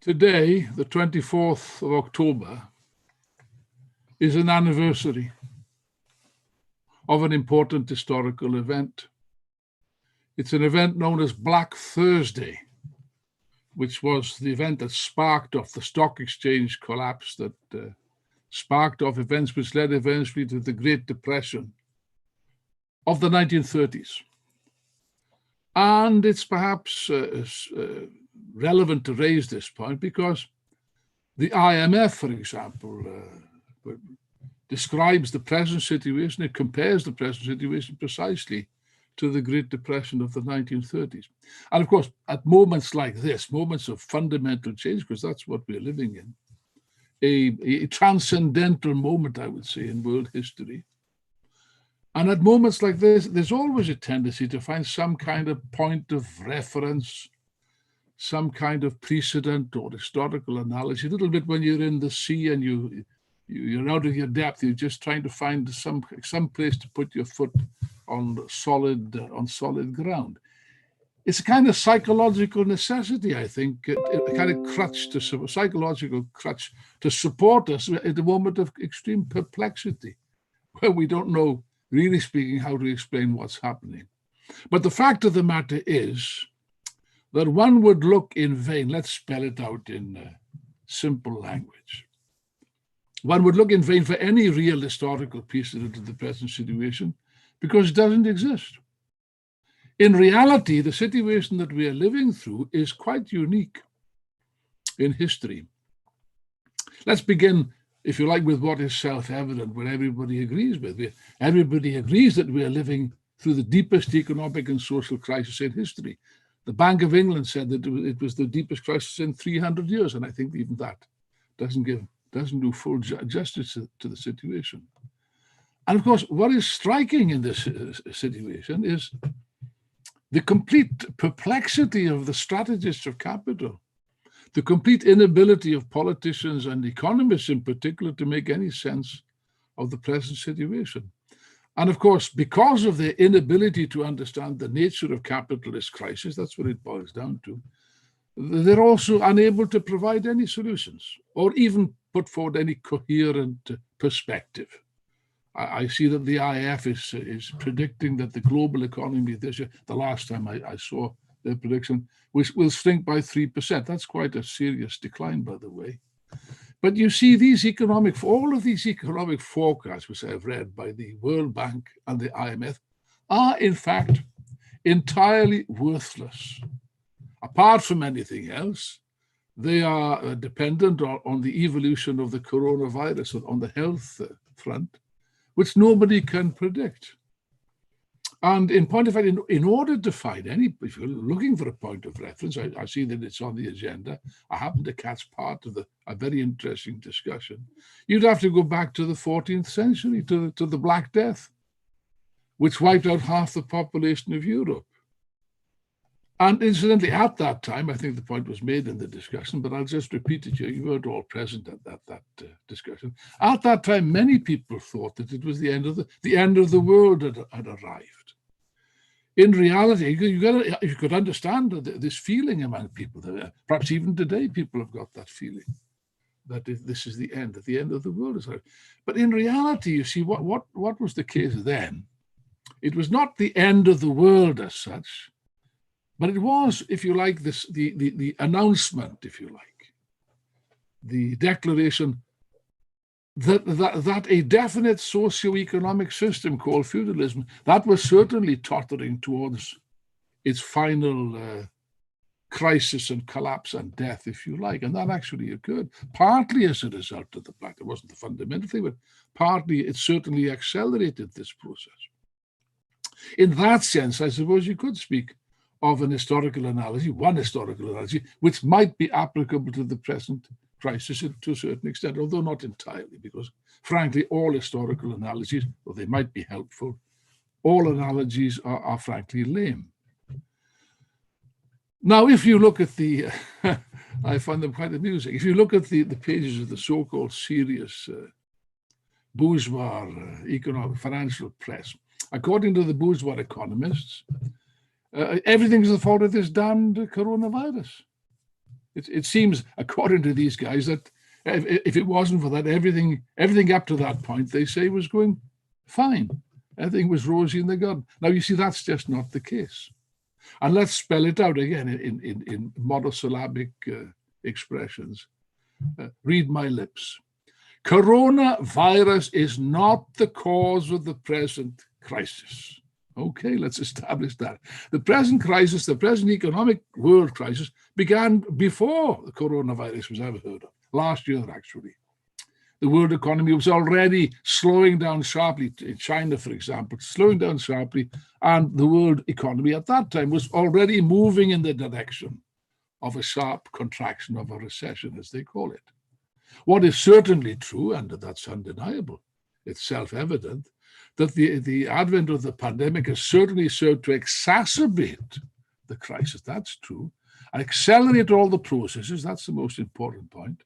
Today, the 24th of October, is an anniversary of an important historical event. It's an event known as Black Thursday, which was the event that sparked off the stock exchange collapse, that sparked off events which led eventually to the Great Depression of the 1930s. And it's perhaps relevant to raise this point because the IMF, for example, describes the present situation, it compares the present situation precisely to the Great Depression of the 1930s. And of course, at moments like this, moments of fundamental change, because that's what we're living in, a transcendental moment, I would say, in world history. And at moments like this, there's always a tendency to find some kind of point of reference, some kind of precedent or historical analogy. A little bit when you're in the sea and you're out of your depth, you're just trying to find some place to put your foot on solid ground. It's a kind of psychological necessity, I think, a kind of crutch, psychological crutch to support us at a moment of extreme perplexity, where we don't know, really speaking, how to explain what's happening. But the fact of the matter is that one would look in vain, let's spell it out in simple language. One would look in vain for any real historical precedent of the present situation because it doesn't exist. In reality, the situation that we are living through is quite unique in history. Let's begin, if you like, with what is self-evident, what everybody agrees with. Everybody agrees that we are living through the deepest economic and social crisis in history. The Bank of England said that it was the deepest crisis in 300 years, and I think even that doesn't do full justice to the situation. And of course, what is striking in this situation is the complete perplexity of the strategists of capital, the complete inability of politicians and economists in particular to make any sense of the present situation. And of course, because of their inability to understand the nature of capitalist crisis, that's what it boils down to, they're also unable to provide any solutions or even put forward any coherent perspective. I see that the IMF is predicting that the global economy this year, the last time I saw their prediction, will shrink by 3%. That's quite a serious decline, by the way. But you see, all of these economic forecasts, which I've read by the World Bank and the IMF, are in fact entirely worthless. Apart from anything else, they are dependent on the evolution of the coronavirus on the health front, which nobody can predict. And in point of fact, in order to find if you're looking for a point of reference, I see that it's on the agenda. I happen to catch part of a very interesting discussion. You'd have to go back to the 14th century, to the Black Death, which wiped out half the population of Europe. And incidentally, at that time, I think the point was made in the discussion, but I'll just repeat it here. You weren't all present at that discussion. At that time, many people thought that it was the end of the world had arrived. In reality, if you could understand this feeling among people, perhaps even today, people have got that feeling that this is the end, that the end of the world is arrived. But in reality, you see, what was the case then? It was not the end of the world as such, but it was, if you like, the announcement, if you like, the declaration that a definite socio-economic system called feudalism, that was certainly tottering towards its final crisis and collapse and death, if you like. And that actually occurred, partly as a result of the Black Death. It wasn't the fundamental thing, but partly it certainly accelerated this process. In that sense, I suppose you could speak of one historical analogy, which might be applicable to the present crisis to a certain extent, although not entirely, because frankly, all historical analogies, though they might be helpful, all analogies are frankly lame. Now, if you look at I find them quite amusing. If you look at the pages of the so-called serious bourgeois economic financial press, according to the bourgeois economists, everything's the fault of this damned coronavirus. It seems, according to these guys, that if it wasn't for that, everything up to that point, they say, was going fine. Everything was rosy in the garden. Now, you see, that's just not the case. And let's spell it out again in monosyllabic expressions. Read my lips. Coronavirus is not the cause of the present crisis. Okay, let's establish that. The present crisis, the present economic world crisis, began before the coronavirus was ever heard of, last year actually. The world economy was already slowing down sharply, in China, for example, slowing down sharply, and the world economy at that time was already moving in the direction of a sharp contraction, of a recession, as they call it. What is certainly true, and that's undeniable, it's self-evident, that the advent of the pandemic has certainly served to exacerbate the crisis. That's true. And accelerate all the processes, that's the most important point,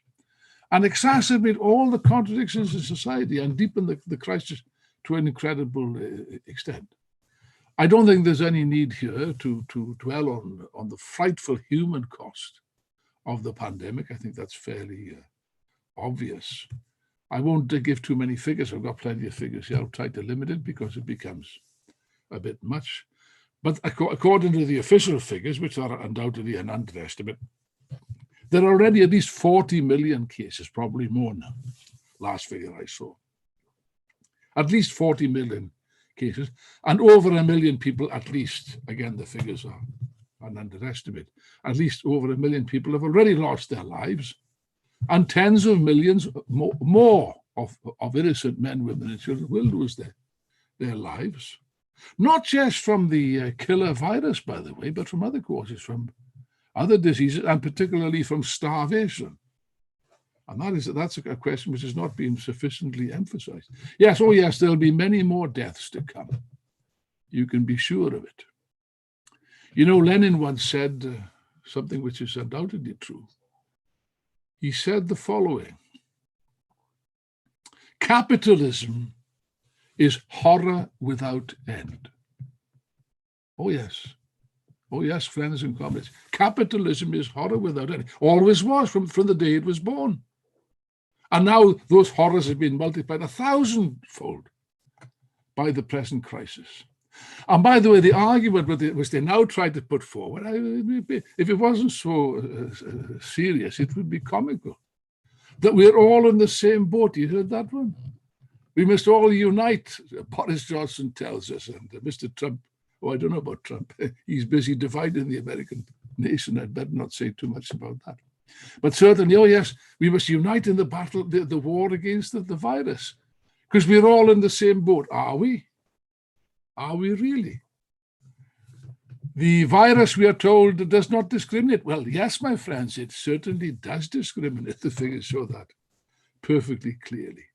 and exacerbate all the contradictions in society and deepen the crisis to an incredible extent. I don't think there's any need here to dwell on the frightful human cost of the pandemic. I think that's fairly obvious. I won't give too many figures. I've got plenty of figures here. I'll try to limit it because it becomes a bit much. But according to the official figures, which are undoubtedly an underestimate, there are already at least 40 million cases, probably more now, last figure I saw. At least 40 million cases, and over 1 million people at least, again, the figures are an underestimate, at least over 1 million people have already lost their lives, and tens of millions more of innocent men, women, and children will lose their lives. Not just from the killer virus, by the way, but from other causes, from other diseases, and particularly from starvation. And that's a question which has not been sufficiently emphasized. Yes, oh yes, there'll be many more deaths to come. You can be sure of it. You know, Lenin once said something which is undoubtedly true. He said the following: capitalism is horror without end. Oh yes, friends and comrades. Capitalism is horror without end. Always was from the day it was born. And now those horrors have been multiplied 1,000-fold by the present crisis. And by the way, the argument which they now try to put forward, if it wasn't so serious, it would be comical. That we're all in the same boat. You heard that one? We must all unite, Boris Johnson tells us, and Mr. Trump, I don't know about Trump. He's busy dividing the American nation. I'd better not say too much about that. But certainly, oh yes, we must unite in the battle, the war against the virus, because we're all in the same boat. Are we? Are we really? The virus, we are told, does not discriminate. Well, yes, my friends, it certainly does discriminate. The figures show that perfectly clearly.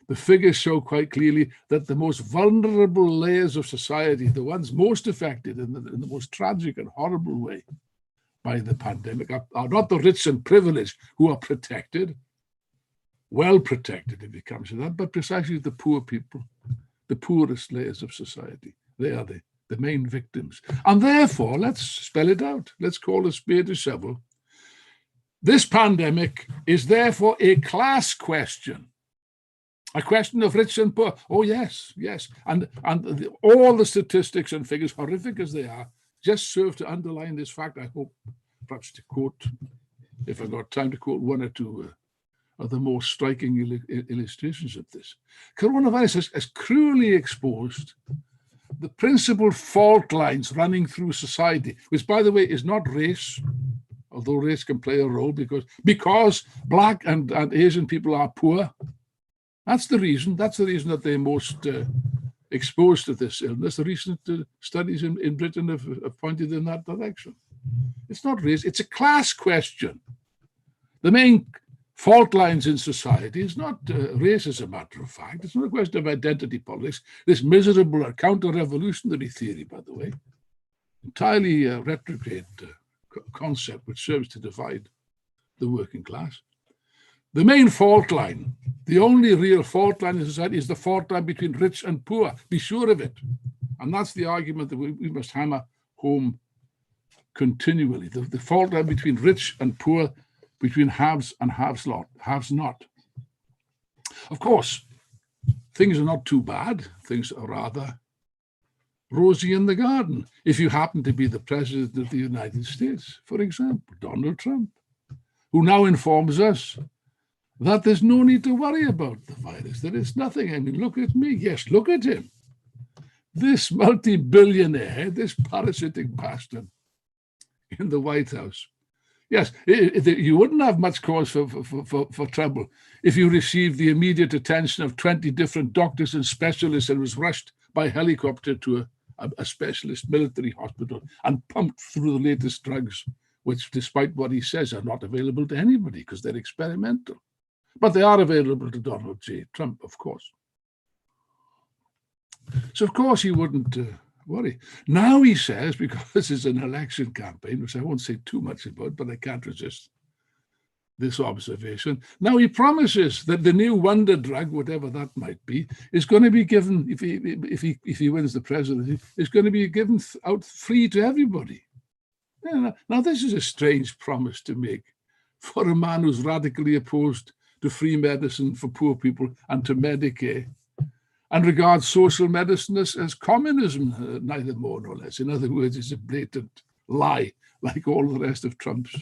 The figures show quite clearly that the most vulnerable layers of society, the ones most affected in the most tragic and horrible way by the pandemic, are not the rich and privileged who are protected, well protected if it comes to that, but precisely the poor people, the poorest layers of society. They are the main victims. And therefore, let's spell it out. Let's call a spade a shovel. This pandemic is therefore a class question. A question of rich and poor. Oh, yes. And all the statistics and figures, horrific as they are, just serve to underline this fact. I hope perhaps to quote, if I've got time to quote one or two of the more striking illustrations of this. Coronavirus has cruelly exposed the principal fault lines running through society, which, by the way, is not race, although race can play a role, because Black and Asian people are poor. That's the reason that they're most exposed to this illness. The recent studies in Britain have pointed in that direction. It's not race, it's a class question. The main fault lines in society is not race, as a matter of fact. It's not a question of identity politics. This miserable counter-revolutionary theory, by the way, entirely retrograde concept which serves to divide the working class. The main fault line, the only real fault line in society, is the fault line between rich and poor. Be sure of it. And that's the argument that we must hammer home continually. The fault line between rich and poor, between haves and haves not. Of course, things are not too bad. Things are rather rosy in the garden. If you happen to be the president of the United States, for example, Donald Trump, who now informs us that there's no need to worry about the virus. There is nothing. I mean, look at me. Yes, look at him. This multi-billionaire, this parasitic bastard in the White House. Yes, you wouldn't have much cause for trouble if you received the immediate attention of 20 different doctors and specialists and was rushed by helicopter to a specialist military hospital and pumped through the latest drugs, which, despite what he says, are not available to anybody because they're experimental. But they are available to Donald J. Trump, of course. So, of course, he wouldn't worry. Now he says, because it's an election campaign, which I won't say too much about, but I can't resist this observation. Now he promises that the new wonder drug, whatever that might be, is going to be given, if he wins the presidency, is going to be given out free to everybody. Now, this is a strange promise to make for a man who's radically opposed to free medicine for poor people and to Medicare, and regards social medicine as communism, neither more nor less. In other words, it's a blatant lie, like all the rest of Trump's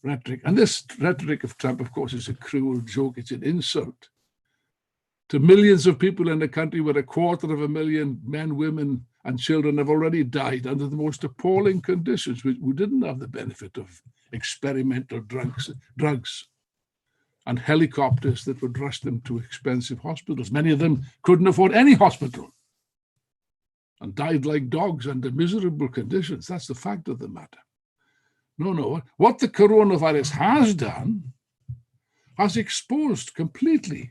rhetoric. And this rhetoric of Trump, of course, is a cruel joke. It's an insult to millions of people in a country where 250,000 men, women, and children have already died under the most appalling conditions, who didn't have the benefit of experimental drugs and helicopters that would rush them to expensive hospitals. Many of them couldn't afford any hospital and died like dogs under miserable conditions. That's the fact of the matter. No. What the coronavirus has done has exposed completely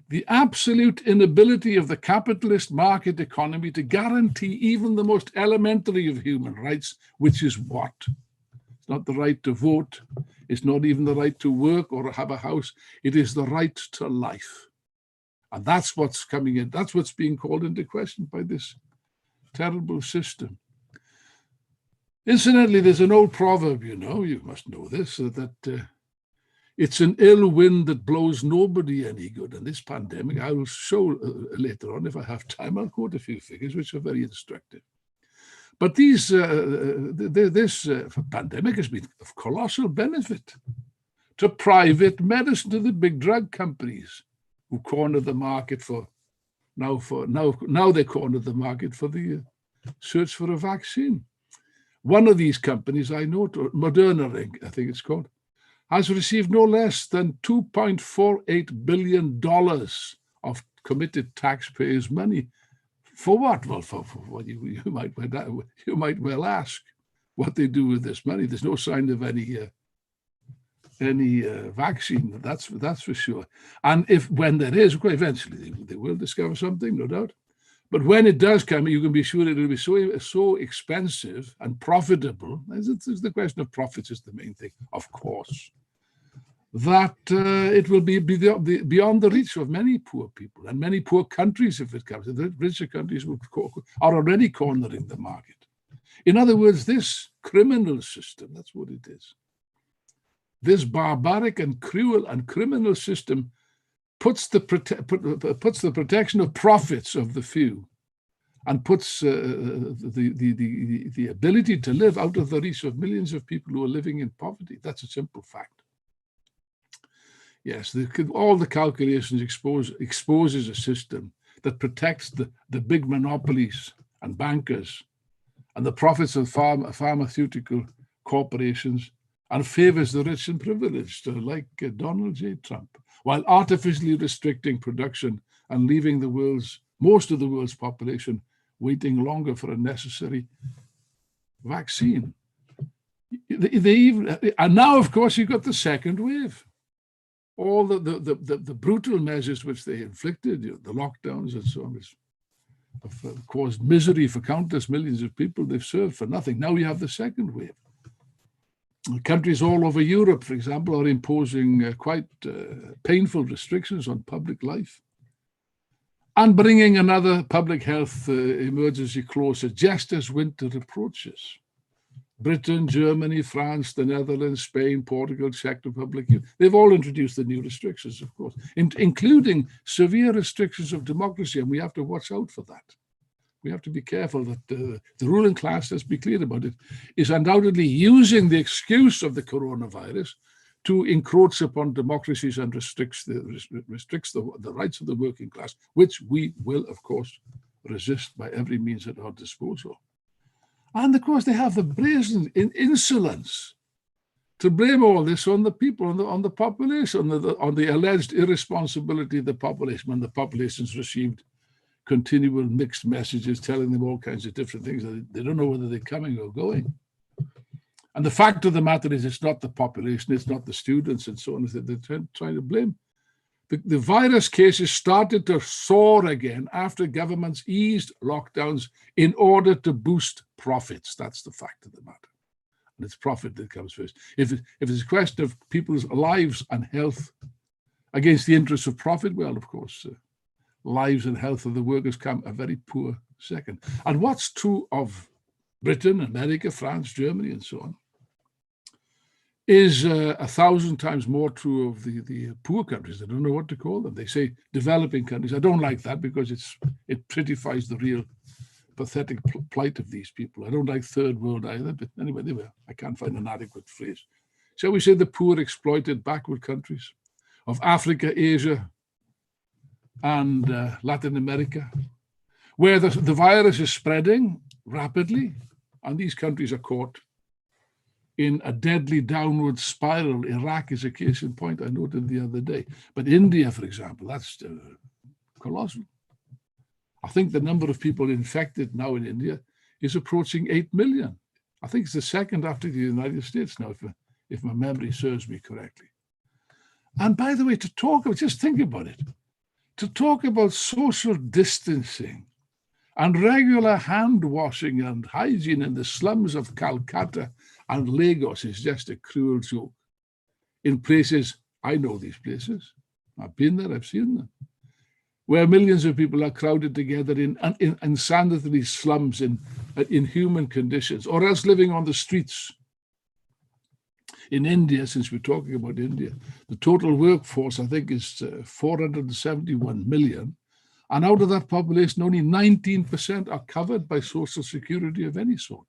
the absolute inability of the capitalist market economy to guarantee even the most elementary of human rights, which is what? It's not the right to vote. It's not even the right to work or have a house. It is the right to life. And that's what's coming in. That's what's being called into question by this terrible system. Incidentally, there's an old proverb, you must know this, that it's an ill wind that blows nobody any good. And this pandemic, I will show later on, if I have time, I'll quote a few figures which are very instructive. But this pandemic has been of colossal benefit to private medicine, to the big drug companies who corner the market now they corner the market for the search for a vaccine. One of these companies, I know, Moderna, I think it's called, has received no less than $2.48 billion of committed taxpayers' money. For what? Well, for what you might well ask what they do with this money. There's no sign of any vaccine. That's for sure. And when there is, eventually they will discover something, no doubt. But when it does come, you can be sure it will be so expensive and profitable. The question of profits is the main thing, of course, that it will be beyond the reach of many poor people and many poor countries if it comes. The richer countries are already cornering the market. In other words, this criminal system, that's what it is. This barbaric and cruel and criminal system puts the protection of profits of the few and puts the ability to live out of the reach of millions of people who are living in poverty. That's a simple fact. Yes, all the calculations exposes a system that protects the big monopolies and bankers and the profits of pharmaceutical corporations and favors the rich and privileged, like Donald J. Trump, while artificially restricting production and leaving most of the world's population waiting longer for a necessary vaccine. And now, of course, you've got the second wave. All the brutal measures which they inflicted, the lockdowns and so on, have caused misery for countless millions of people. They've served for nothing. Now you have the second wave. Countries all over Europe, for example, are imposing quite painful restrictions on public life and bringing another public health emergency closer just as winter approaches. Britain, Germany, France, the Netherlands, Spain, Portugal, Czech Republic, they've all introduced the new restrictions, of course, including severe restrictions of democracy, and we have to watch out for that. We have to be careful that the ruling class, let's be clear about it, is undoubtedly using the excuse of the coronavirus to encroach upon democracies and restricts the rights of the working class, which we will, of course, resist by every means at our disposal. And of course, they have the brazen insolence to blame all this on the people, on the population, on the alleged irresponsibility of the population, when the population's received continual mixed messages telling them all kinds of different things. They don't know whether they're coming or going. And the fact of the matter is, it's not the population, it's not the students and so on. They're trying to blame. The virus cases started to soar again after governments eased lockdowns in order to boost profits. That's the fact of the matter. And it's profit that comes first. If it's a question of people's lives and health against the interests of profit, well, of course, lives and health of the workers come a very poor second. And what's true of Britain, America, France, Germany, and so on, is 1,000 times more true of the poor countries. I don't know what to call them. They say developing countries. I don't like that because it prettifies the real pathetic plight of these people. I don't like third world either, but anyway, I can't find an adequate phrase. Shall we say the poor, exploited, backward countries of Africa, Asia, and Latin America, where the virus is spreading rapidly, and these countries are caught in a deadly downward spiral. Iraq is a case in point, I noted the other day. But India, for example, that's colossal. I think the number of people infected now in India is approaching 8 million. I think it's the second after the United States now, if my memory serves me correctly. And by the way, just think about it. To talk about social distancing and regular hand washing and hygiene in the slums of Calcutta and Lagos is just a cruel joke. In places, I know these places, I've been there, I've seen them, where millions of people are crowded together in insanitary slums in inhuman conditions, or else living on the streets. In India, since we're talking about India, the total workforce, I think, is 471 million. And out of that population, only 19% are covered by social security of any sort.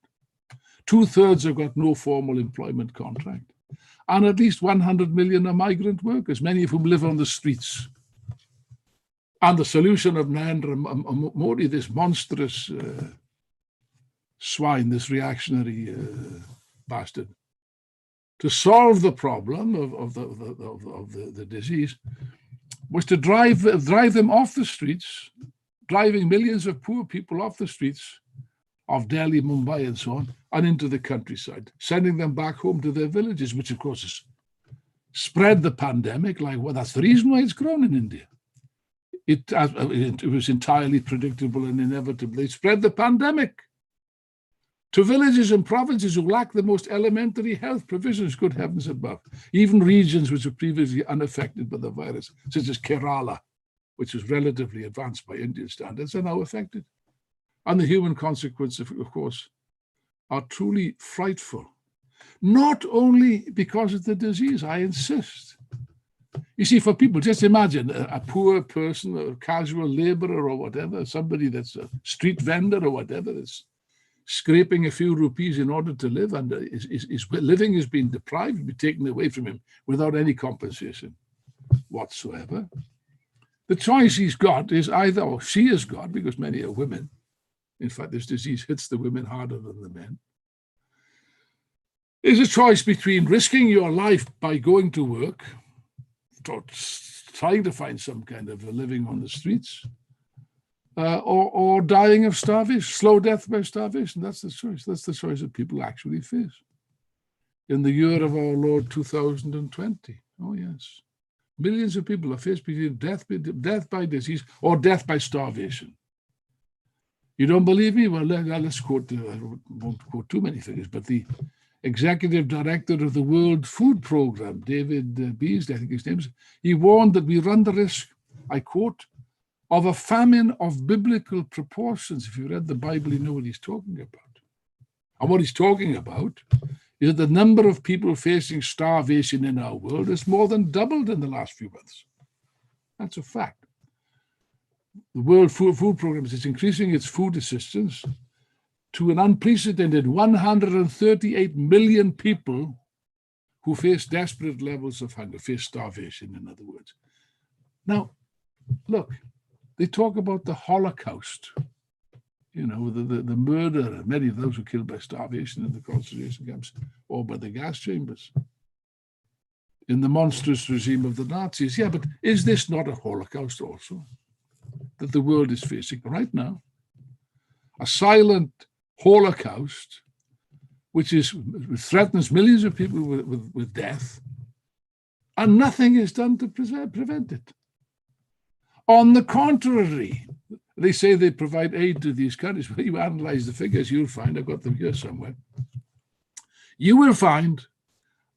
2/3 have got no formal employment contract. And at least 100 million are migrant workers, many of whom live on the streets. And the solution of Narendra Modi, this monstrous swine, this reactionary bastard, to solve the problem of the disease, was to drive them off the streets, driving millions of poor people off the streets of Delhi, Mumbai, and so on, and into the countryside, sending them back home to their villages, which of course has spread the pandemic. That's the reason why it's grown in India. It was entirely predictable and inevitable. It spread the pandemic to villages and provinces who lack the most elementary health provisions, good heavens above. Even regions which were previously unaffected by the virus, such as Kerala, which was relatively advanced by Indian standards, are now affected. And the human consequences, of course, are truly frightful. Not only because of the disease, I insist. You see, for people, just imagine a poor person, a casual laborer or whatever, somebody that's a street vendor or whatever, that's scraping a few rupees in order to live, and his living is being deprived, be taken away from him without any compensation whatsoever. The choice he's got is either, or she has got, because many are women. In fact, this disease hits the women harder than the men. Is a choice between risking your life by going to work, trying to find some kind of a living on the streets, or dying of starvation, slow death by starvation. That's the choice. That's the choice that people actually face in the year of our Lord 2020. Oh, yes. Millions of people are faced between death by disease or death by starvation. You don't believe me? Well, let's quote, I won't quote too many figures, but the executive director of the World Food Programme, David Beasley, I think his name is, he warned that we run the risk, I quote, of a famine of biblical proportions. If you read the Bible, you know what he's talking about. And what he's talking about is that the number of people facing starvation in our world has more than doubled in the last few months. That's a fact. The World Food Programme is increasing its food assistance to an unprecedented 138 million people who face desperate levels of hunger, face starvation, in other words. Now, look, they talk about the Holocaust, you know, the murder, many of those were killed by starvation in the concentration camps or by the gas chambers in the monstrous regime of the Nazis. Yeah, but is this not a Holocaust also that the world is facing right now? A silent Holocaust which threatens millions of people with death, and nothing is done to prevent it. On the contrary, they say they provide aid to these countries. When you analyze the figures, you'll find, I've got them here somewhere, you will find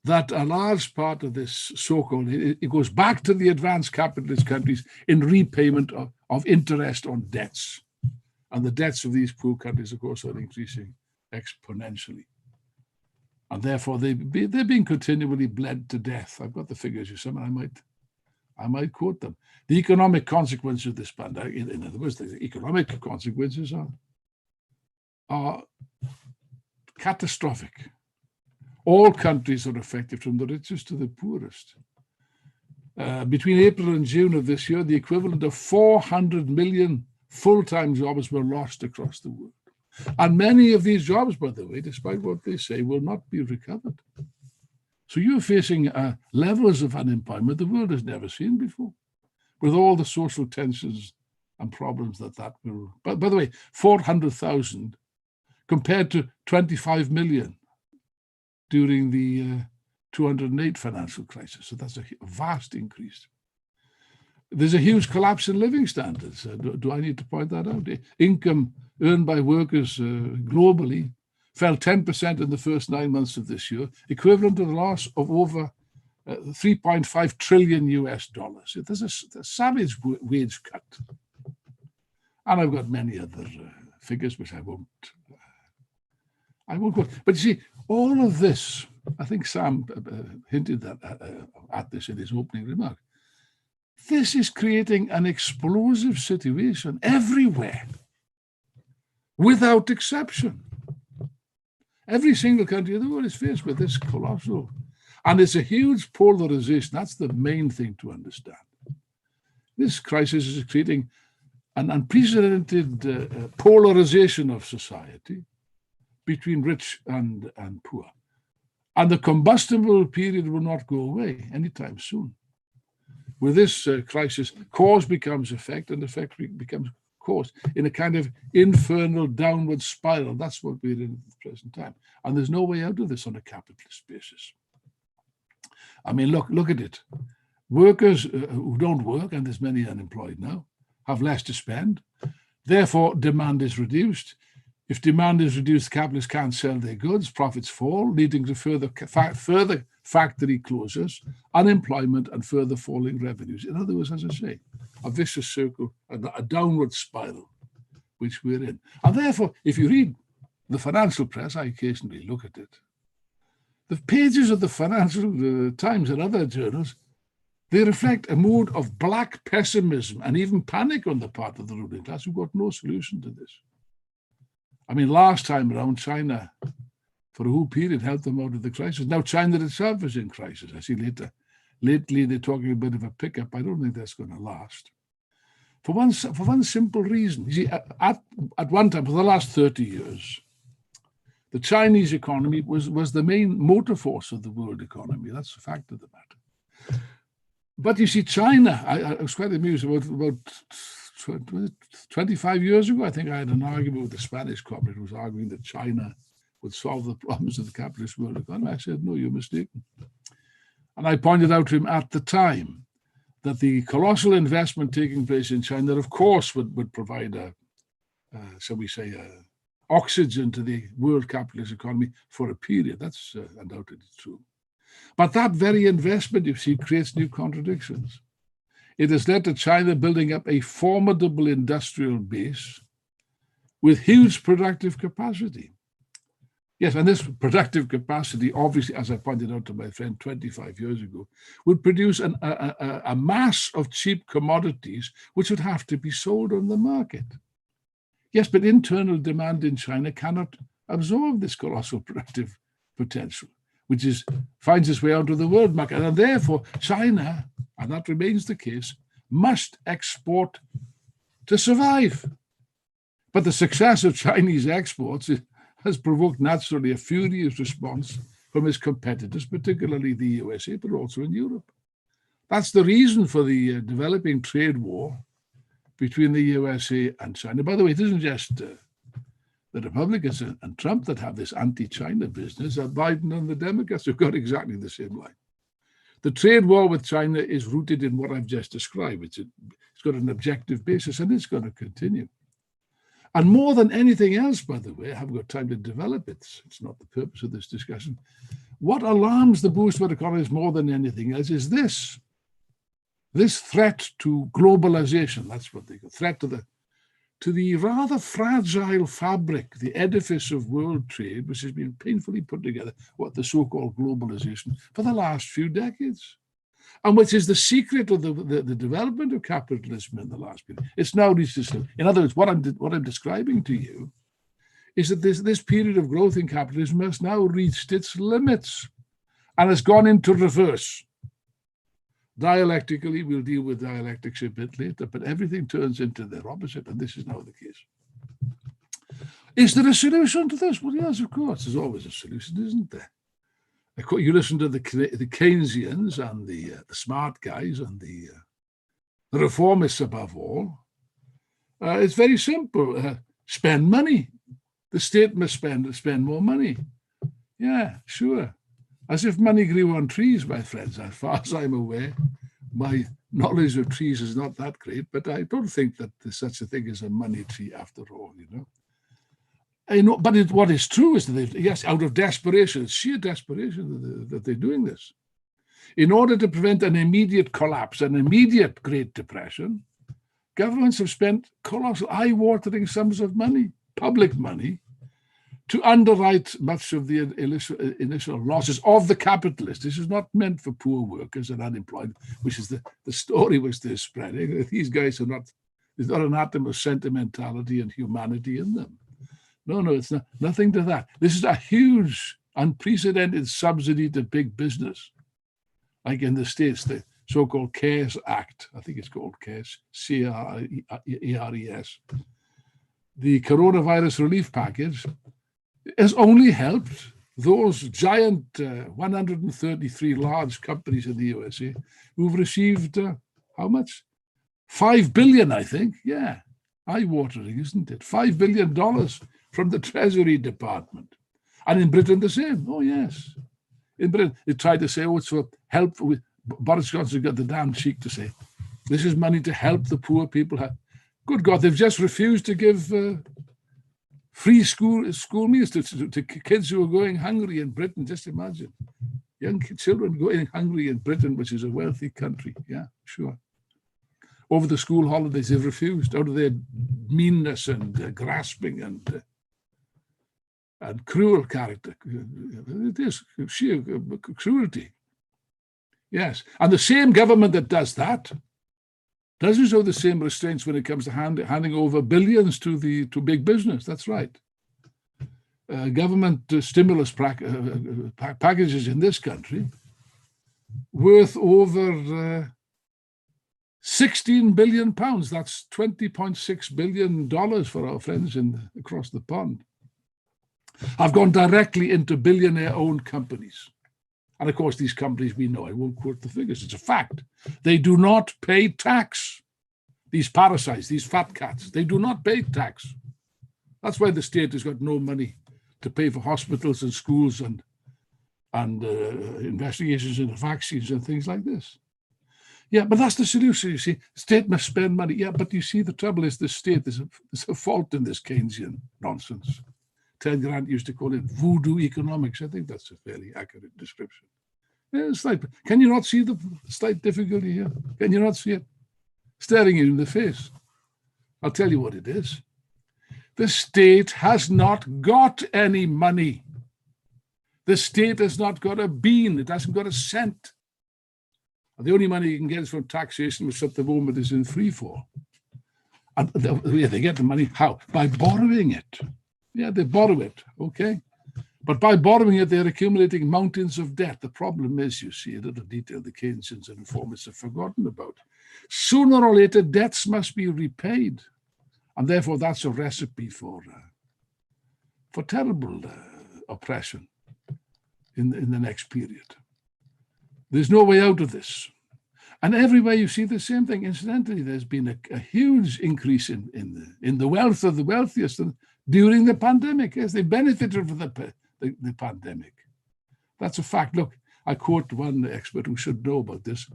that a large part of this so-called, it goes back to the advanced capitalist countries in repayment of interest on debts. And the debts of these poor countries, of course, are increasing exponentially. And therefore, they're being continually bled to death. I've got the figures here somewhere. I might quote them. The economic consequences of this pandemic, in other words, the economic consequences are catastrophic. All countries are affected, from the richest to the poorest. Between April and June of this year, the equivalent of 400 million full-time jobs were lost across the world. And many of these jobs, by the way, despite what they say, will not be recovered. So you're facing levels of unemployment the world has never seen before, with all the social tensions and problems that will. By the way, 400,000 compared to 25 million during the 2008 financial crisis. So that's a vast increase. There's a huge collapse in living standards. Do I need to point that out? Income earned by workers globally fell 10% in the first 9 months of this year, equivalent to the loss of over 3.5 trillion US dollars. There's a savage wage cut. And I've got many other figures which I won't quote. But you see, all of this, I think Sam hinted at this in his opening remark, this is creating an explosive situation everywhere, without exception. Every single country in the world is faced with this colossal, and it's a huge polarization. That's the main thing to understand. This crisis is creating an unprecedented polarization of society between rich and poor. And the combustible period will not go away anytime soon. With this crisis, cause becomes effect, and effect becomes cause in a kind of infernal downward spiral. That's what we're in at the present time. And there's no way out of this on a capitalist basis. I mean, look at it. Workers who don't work, and there's many unemployed now, have less to spend. Therefore, demand is reduced. If demand is reduced, capitalists can't sell their goods, profits fall, leading to further factory closures, unemployment, and further falling revenues. In other words, as I say, a vicious circle, a downward spiral, which we're in. And therefore, if you read the financial press, I occasionally look at it, the pages of the Financial Times and other journals, they reflect a mood of black pessimism and even panic on the part of the ruling class who've got no solution to this. I mean, last time around, China, for a whole period, helped them out of the crisis. Now China itself is in crisis. I see lately they're talking a bit of a pickup. I don't think that's going to last. For one simple reason. You see, at one time, for the last 30 years, the Chinese economy was the main motor force of the world economy. That's the fact of the matter. But you see, China, I was quite amused about 25 years ago, I think I had an argument with the Spanish comrade who was arguing that China would solve the problems of the capitalist world economy. I said, no, you're mistaken. And I pointed out to him at the time that the colossal investment taking place in China, of course, would provide shall we say, oxygen to the world capitalist economy for a period. That's undoubtedly true. But that very investment, you see, creates new contradictions. It has led to China building up a formidable industrial base with huge productive capacity. Yes, and this productive capacity, obviously, as I pointed out to my friend 25 years ago, would produce a mass of cheap commodities which would have to be sold on the market. Yes, but internal demand in China cannot absorb this colossal productive potential, which finds its way onto the world market. And therefore, China, and that remains the case, must export to survive. But the success of Chinese exports has provoked naturally a furious response from its competitors, particularly the USA, but also in Europe. That's the reason for the developing trade war between the USA and China. By the way, it isn't just the Republicans and Trump that have this anti-China business. Biden and the Democrats have got exactly the same line. The trade war with China is rooted in what I've just described. It's got an objective basis, and it's going to continue. And more than anything else, by the way, I haven't got time to develop it. It's not the purpose of this discussion. What alarms the post-war economists more than anything else is this threat to globalization. That's what they call threat to the rather fragile fabric, the edifice of world trade, which has been painfully put together, what the so-called globalization, for the last few decades, and which is the secret of the development of capitalism in the last period. It's now reached this. In other words, what I'm describing to you is that this period of growth in capitalism has now reached its limits and has gone into reverse. Dialectically, we'll deal with dialectics a bit later, but everything turns into their opposite, and this is now the case. Is there a solution to this? Well, yes, of course. There's always a solution, isn't there? You listen to the Keynesians and the smart guys and the reformists above all. It's very simple. Spend money. The state must spend more money. Yeah, sure. As if money grew on trees, my friends. As far as I'm aware, my knowledge of trees is not that great, but I don't think that there's such a thing as a money tree after all, you know. But what is true is that out of desperation, sheer desperation, that they're doing this. In order to prevent an immediate collapse, an immediate Great Depression, governments have spent colossal, eye-watering sums of money, public money, to underwrite much of the initial losses of the capitalists. This is not meant for poor workers and unemployed, which is the story which they're spreading. These guys there's not an atom of sentimentality and humanity in them. No, it's nothing to that. This is a huge, unprecedented subsidy to big business. Like in the States, the so-called CARES Act, I think it's called CARES, C-A-R-E-S. The coronavirus relief package has only helped those giant 133 large companies in the USA who've received, how much? $5 billion, I think. Yeah, eye-watering, isn't it? $5 billion from the Treasury Department. And in Britain, the same. Oh, yes. In Britain, they tried to say, it's for help. Boris Johnson got the damn cheek to say, this is money to help the poor people. Good God, they've just refused to give free school meals to kids who are going hungry in Britain. Just imagine. Young children going hungry in Britain, which is a wealthy country. Yeah, sure. Over the school holidays, they've refused out of their meanness and grasping and cruel character. It is sheer cruelty. Yes. And the same government that does that doesn't show the same restraints when it comes to handing over billions to big business. That's right. Government stimulus packages in this country worth over 16 billion pounds. That's $20.6 billion for our friends across the pond. Have gone directly into billionaire-owned companies. And of course, these companies, we know, I won't quote the figures, it's a fact. They do not pay tax. These parasites, these fat cats, they do not pay tax. That's why the state has got no money to pay for hospitals and schools and investigations into vaccines and things like this. Yeah, but that's the solution, you see. The state must spend money. Yeah, but you see, the trouble is the state, there's a fault in this Keynesian nonsense. Ted Grant used to call it voodoo economics. I think that's a fairly accurate description. Yeah, can you not see the slight difficulty here? Can you not see it? Staring you in the face. I'll tell you what it is. The state has not got any money The state has not got a bean. It hasn't got a cent. And the only money you can get is from taxation, which at the moment is in free fall. And they get the money, how? By borrowing it. Yeah, they borrow it, okay? But by borrowing it, they're accumulating mountains of debt. The problem is, you see, a little detail the Keynesians and reformists have forgotten about. Sooner or later, debts must be repaid. And therefore, that's a recipe for terrible oppression in the next period. There's no way out of this. And everywhere you see the same thing. Incidentally, there's been a huge increase in the wealth of the wealthiest during the pandemic. Yes, they benefited from the pandemic. That's a fact. Look, I quote one expert who should know about this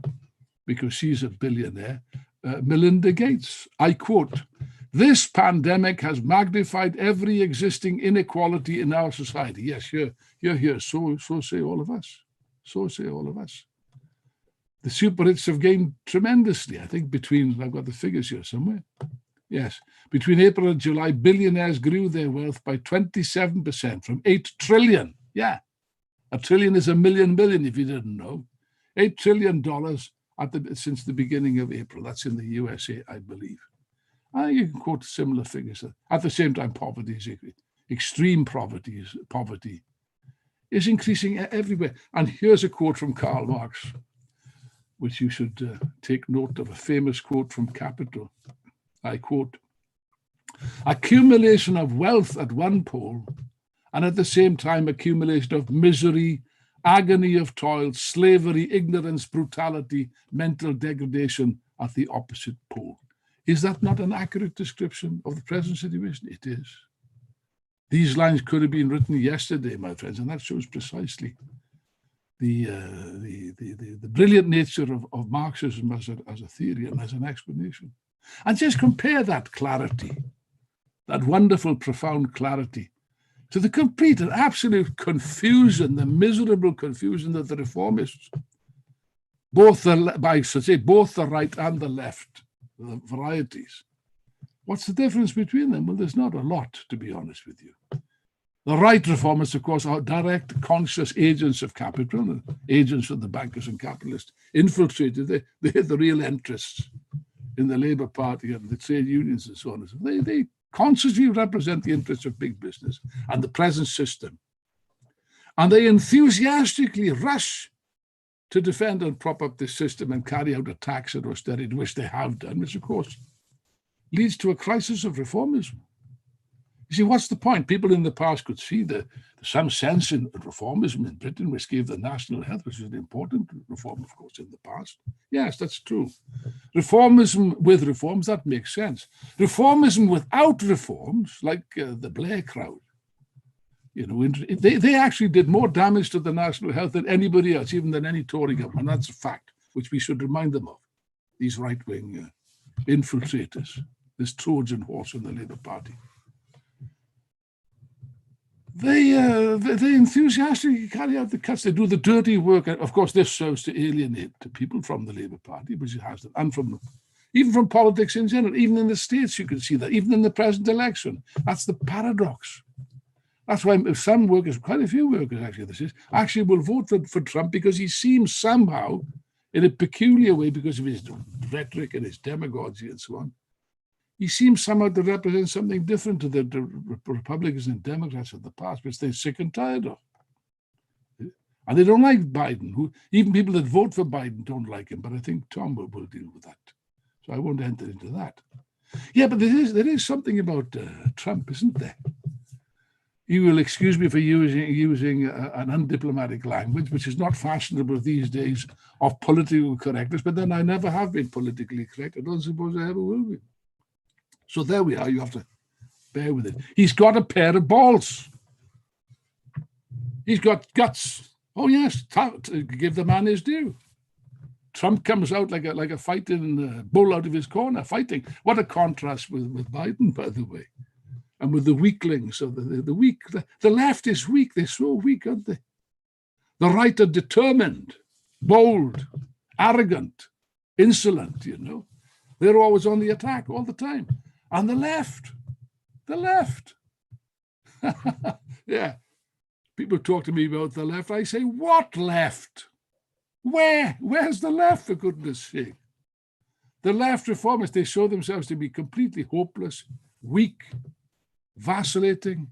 because she's a billionaire, Melinda Gates. I quote, "This pandemic has magnified every existing inequality in our society." Yes, you're here. So say all of us. So say all of us. The super rich have gained tremendously. I think I've got the figures here somewhere. Yes, between April and July, billionaires grew their wealth by 27% from 8 trillion. Yeah, a trillion is a million if you didn't know. $8 trillion since the beginning of April. That's in the USA, I believe. You can quote similar figures. At the same time, extreme poverty is increasing everywhere. And here's a quote from Karl Marx, which you should take note of, a famous quote from Capital. I quote, "Accumulation of wealth at one pole, and at the same time accumulation of misery, agony of toil, slavery, ignorance, brutality, mental degradation at the opposite pole." Is that not an accurate description of the present situation? It is. These lines could have been written yesterday, my friends, and that shows precisely the brilliant nature of Marxism as a theory and as an explanation. And just compare that clarity, that wonderful, profound clarity, to the complete and absolute confusion, the miserable confusion of the reformists, both the right and the left, the varieties. What's the difference between them? Well, there's not a lot, to be honest with you. The right reformists, of course, are direct, conscious agents of capital, and agents of the bankers and capitalists, infiltrated. They had the real interests in the Labour Party and the trade unions and so on. They consciously represent the interests of big business and the present system. And they enthusiastically rush to defend and prop up this system and carry out attacks and austerity, which they have done, which, of course, leads to a crisis of reformism. You see, what's the point? People in the past could see some sense in reformism in Britain, which gave the national health, which is an important reform, of course, in the past. Yes, that's true. Reformism with reforms, that makes sense. Reformism without reforms, like the Blair crowd, they actually did more damage to the national health than anybody else, even than any Tory government. That's a fact, which we should remind them of, these right-wing infiltrators, this Trojan horse in the Labour Party. They enthusiastically carry out the cuts. They do the dirty work. Of course, this serves to alienate people from the Labour Party, which it has them, and even from politics in general. Even in the States, you can see that. Even in the present election, that's the paradox. That's why some workers, quite a few workers actually will vote for Trump because he seems somehow, in a peculiar way, because of his rhetoric and his demagogy and so on, he seems somehow to represent something different to the Republicans and Democrats of the past, which they're sick and tired of. And they don't like Biden. Even people that vote for Biden don't like him, but I think Tom will deal with that. So I won't enter into that. Yeah, but there is something about Trump, isn't there? You will excuse me for using an undiplomatic language, which is not fashionable these days, of political correctness, but then I never have been politically correct. I don't suppose I ever will be. So there we are. You have to bear with it. He's got a pair of balls. He's got guts. Oh, yes, give the man his due. Trump comes out like a fighting bull out of his corner, fighting. What a contrast with Biden, by the way. And with the weaklings of the weak. The left is weak. They're so weak, aren't they? The right are determined, bold, arrogant, insolent, They're always on the attack all the time. And the left. Yeah. People talk to me about the left. I say, what left? Where? Where's the left, for goodness sake? The left reformists, they show themselves to be completely hopeless, weak, vacillating.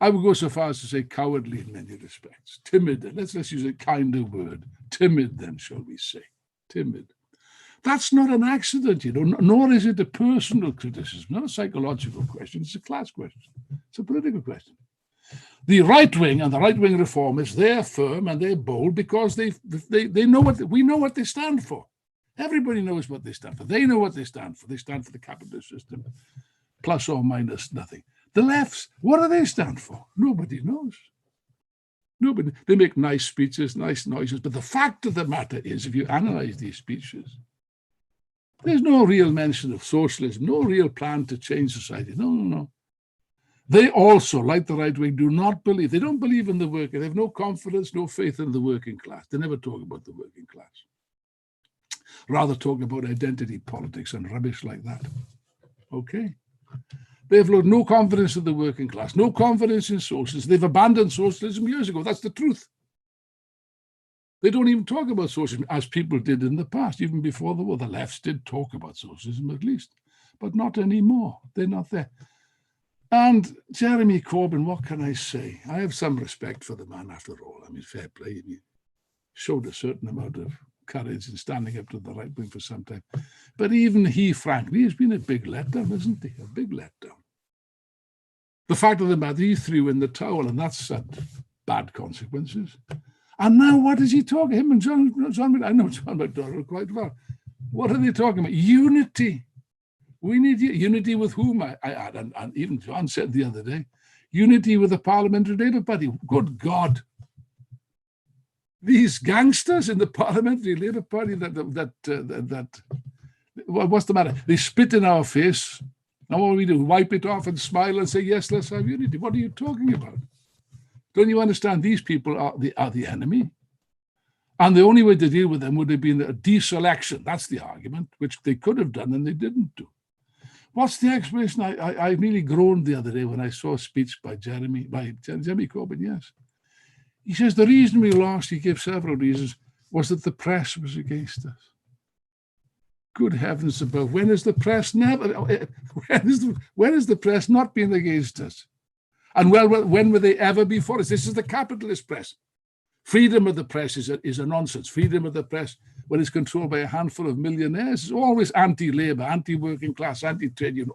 I would go so far as to say cowardly in many respects, timid. Let's use a kinder word. Timid, then, shall we say. Timid. That's not an accident, nor is it a personal criticism, not a psychological question. It's a class question. It's a political question. The right wing and the right wing reformists, they're firm and they're bold because they know we know what they stand for. Everybody knows what they stand for. They know what they stand for. They stand for the capitalist system, plus or minus nothing. The lefts, what do they stand for? Nobody knows. Nobody. They make nice speeches, nice noises, but the fact of the matter is, if you analyze these speeches, there's no real mention of socialism, no real plan to change society. No. They also, like the right wing, do not believe. They don't believe in the worker. They have no confidence, no faith in the working class. They never talk about the working class. Rather talk about identity politics and rubbish like that. Okay. They have no confidence in the working class, no confidence in socialism. They've abandoned socialism years ago. That's the truth. They don't even talk about socialism as people did in the past. Even before the war, the lefts did talk about socialism at least, but not anymore. They're not there. And Jeremy Corbyn, what can I say? I have some respect for the man after all. I mean, fair play. He showed a certain amount of courage in standing up to the right wing for some time. But even he, frankly, has been a big letdown, isn't he? A big letdown. The fact of the matter, he threw in the towel, and that's had bad consequences. And now what is he talking? Him and John, I know John McDonnell quite well. What are they talking about? Unity. We need unity with whom? I add, and even John said the other day, unity with the Parliamentary Labour Party. Good God. These gangsters in the Parliamentary Labour Party what's the matter? They spit in our face. Now what do we do? Wipe it off and smile and say, yes, let's have unity. What are you talking about? Don't you understand? These people are the enemy. And the only way to deal with them would have been a deselection. That's the argument, which they could have done and they didn't do. What's the explanation? I really groaned the other day when I saw a speech by Jeremy Corbyn, yes. He says the reason we lost, he gives several reasons, was that the press was against us. Good heavens above, when has the press not been against us? And when will they ever be for us? This is the capitalist press. Freedom of the press is a nonsense. Freedom of the press, when it's controlled by a handful of millionaires, is always anti-labor, anti-working class, anti-trade union,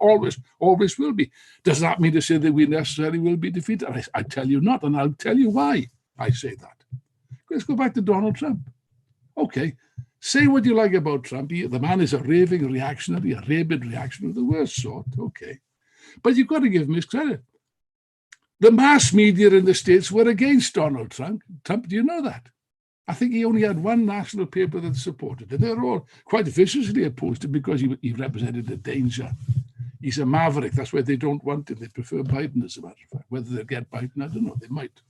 always will be. Does that mean to say that we necessarily will be defeated? I tell you not, and I'll tell you why I say that. Let's go back to Donald Trump. Okay, say what you like about Trump. The man is a raving reactionary, a rabid reactionary of the worst sort. Okay, but you've got to give him his credit. The mass media in the States were against Donald Trump. Do you know that? I think he only had one national paper that supported it. They're all quite viciously opposed him because he represented a danger. He's a maverick. That's why they don't want him. They prefer Biden, as a matter of fact. Whether they'll get Biden, I don't know. They might,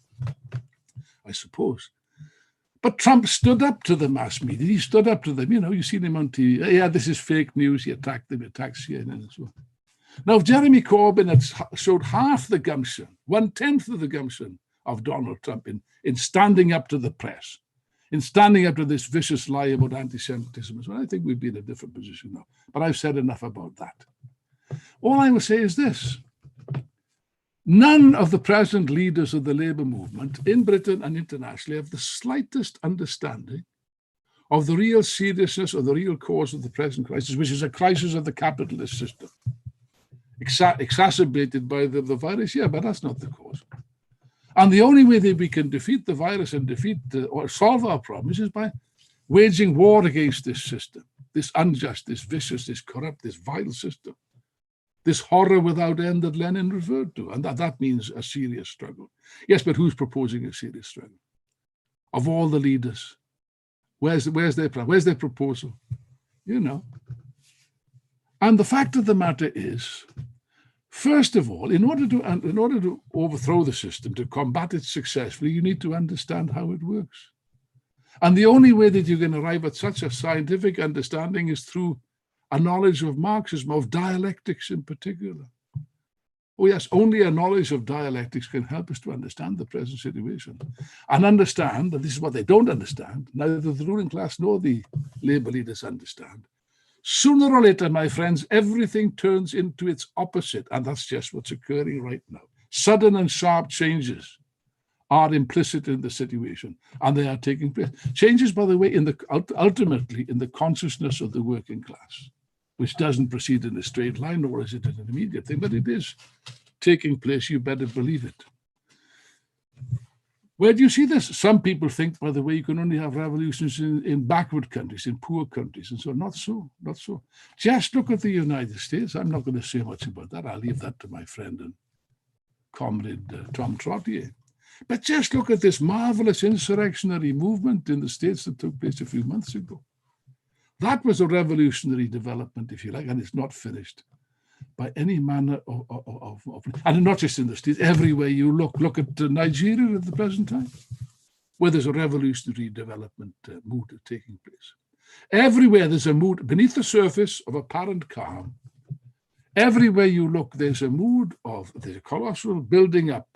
I suppose. But Trump stood up to the mass media. He stood up to them. You've seen him on TV. Yeah, this is fake news. He attacked them, attacked CNN and so on. Now, if Jeremy Corbyn had showed half the gumption, 1/10 of the gumption of Donald Trump in standing up to the press, in standing up to this vicious lie about anti-Semitism, well, I think we'd be in a different position now. But I've said enough about that. All I will say is this. None of the present leaders of the labour movement in Britain and internationally have the slightest understanding of the real seriousness or the real cause of the present crisis, which is a crisis of the capitalist system. Exacerbated by the virus, yeah, but that's not the cause. And the only way that we can defeat the virus and or solve our problems is by waging war against this system, this unjust, this vicious, this corrupt, this vile system, this horror without end that Lenin referred to. And that means a serious struggle. Yes, but who's proposing a serious struggle? Of all the leaders, where's their plan? Where's their proposal? And the fact of the matter is, first of all, in order to overthrow the system, to combat it successfully, you need to understand how it works. And the only way that you can arrive at such a scientific understanding is through a knowledge of Marxism, of dialectics in particular. Oh yes, only a knowledge of dialectics can help us to understand the present situation and understand, and this is what they don't understand, neither the ruling class nor the labor leaders understand. Sooner or later, my friends, everything turns into its opposite, and that's just what's occurring right now. Sudden and sharp changes are implicit in the situation, and they are taking place. Changes, by the way, ultimately in the consciousness of the working class, which doesn't proceed in a straight line, nor is it an immediate thing, but it is taking place. You better believe it. Where do you see this? Some people think, by the way, you can only have revolutions in backward countries, in poor countries, and so not so, not so. Just look at the United States. I'm not going to say much about that. I'll leave that to my friend and comrade Tom Trottier. But just look at this marvelous insurrectionary movement in the States that took place a few months ago. That was a revolutionary development, if you like, and it's not finished by any manner of and not just in the States, everywhere you look. Look at Nigeria at the present time, where there's a revolutionary development mood taking place. Everywhere there's a mood beneath the surface of apparent calm. Everywhere you look, there's a mood there's a colossal building up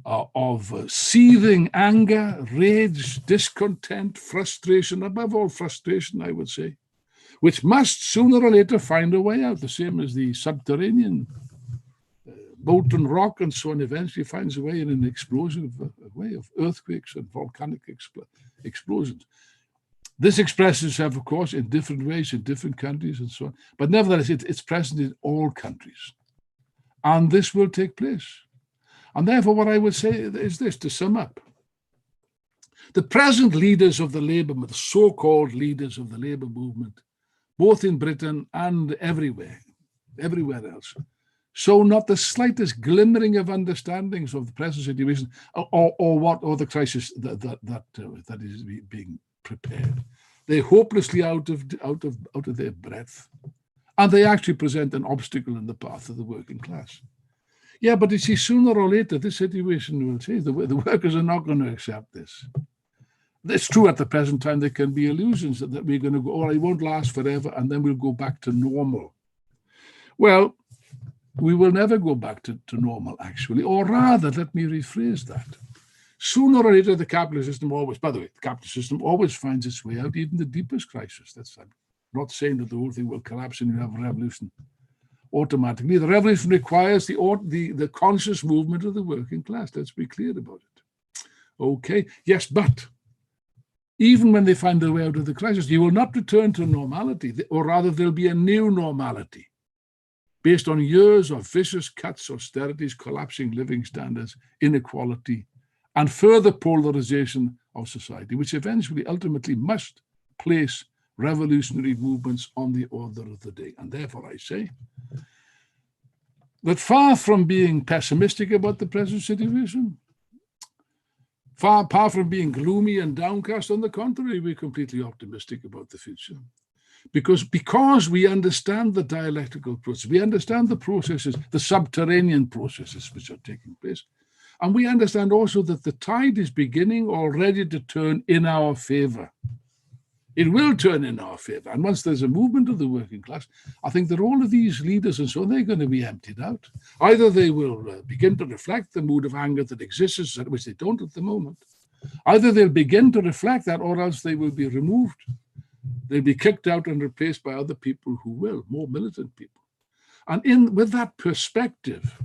of seething anger, rage, discontent, frustration, above all frustration, I would say, which must sooner or later find a way out, the same as the subterranean molten rock and so on eventually finds a way in an explosion, a way of earthquakes and volcanic explosions. This expresses itself, of course, in different ways in different countries and so on, but nevertheless, it's present in all countries. And this will take place. And therefore, what I would say is this, to sum up. The present leaders of the labor movement, the so-called leaders of the labor movement, both in Britain and everywhere else, show not the slightest glimmering of understandings of the present situation or the crisis that is being prepared. They're hopelessly out of their breath, and they actually present an obstacle in the path of the working class. Yeah, but you see, sooner or later, this situation will change. The workers are not going to accept this. It's true at the present time there can be illusions that we're going to go, it won't last forever, and then we'll go back to normal. Well, we will never go back to normal, actually, or rather, let me rephrase that. Sooner or later, the capitalist system always, by the way, the capitalist system always finds its way out, even the deepest crisis. I'm not saying that the whole thing will collapse and you have a revolution automatically. The revolution requires the conscious movement of the working class. Let's be clear about it. Okay, yes, but even when they find their way out of the crisis, you will not return to normality, or rather there'll be a new normality based on years of vicious cuts, austerities, collapsing living standards, inequality, and further polarization of society, which eventually, ultimately must place revolutionary movements on the order of the day. And therefore I say that far from being pessimistic about the present situation, far from being gloomy and downcast, on the contrary, we're completely optimistic about the future. Because we understand the dialectical process, we understand the processes, the subterranean processes which are taking place. And we understand also that the tide is beginning already to turn in our favor. It will turn in our favor. And once there's a movement of the working class, I think that all of these leaders and so on, they're going to be emptied out. Either they will begin to reflect the mood of anger that exists, which they don't at the moment. Either they'll begin to reflect that, or else they will be removed. They'll be kicked out and replaced by other people who will, more militant people. And with that perspective,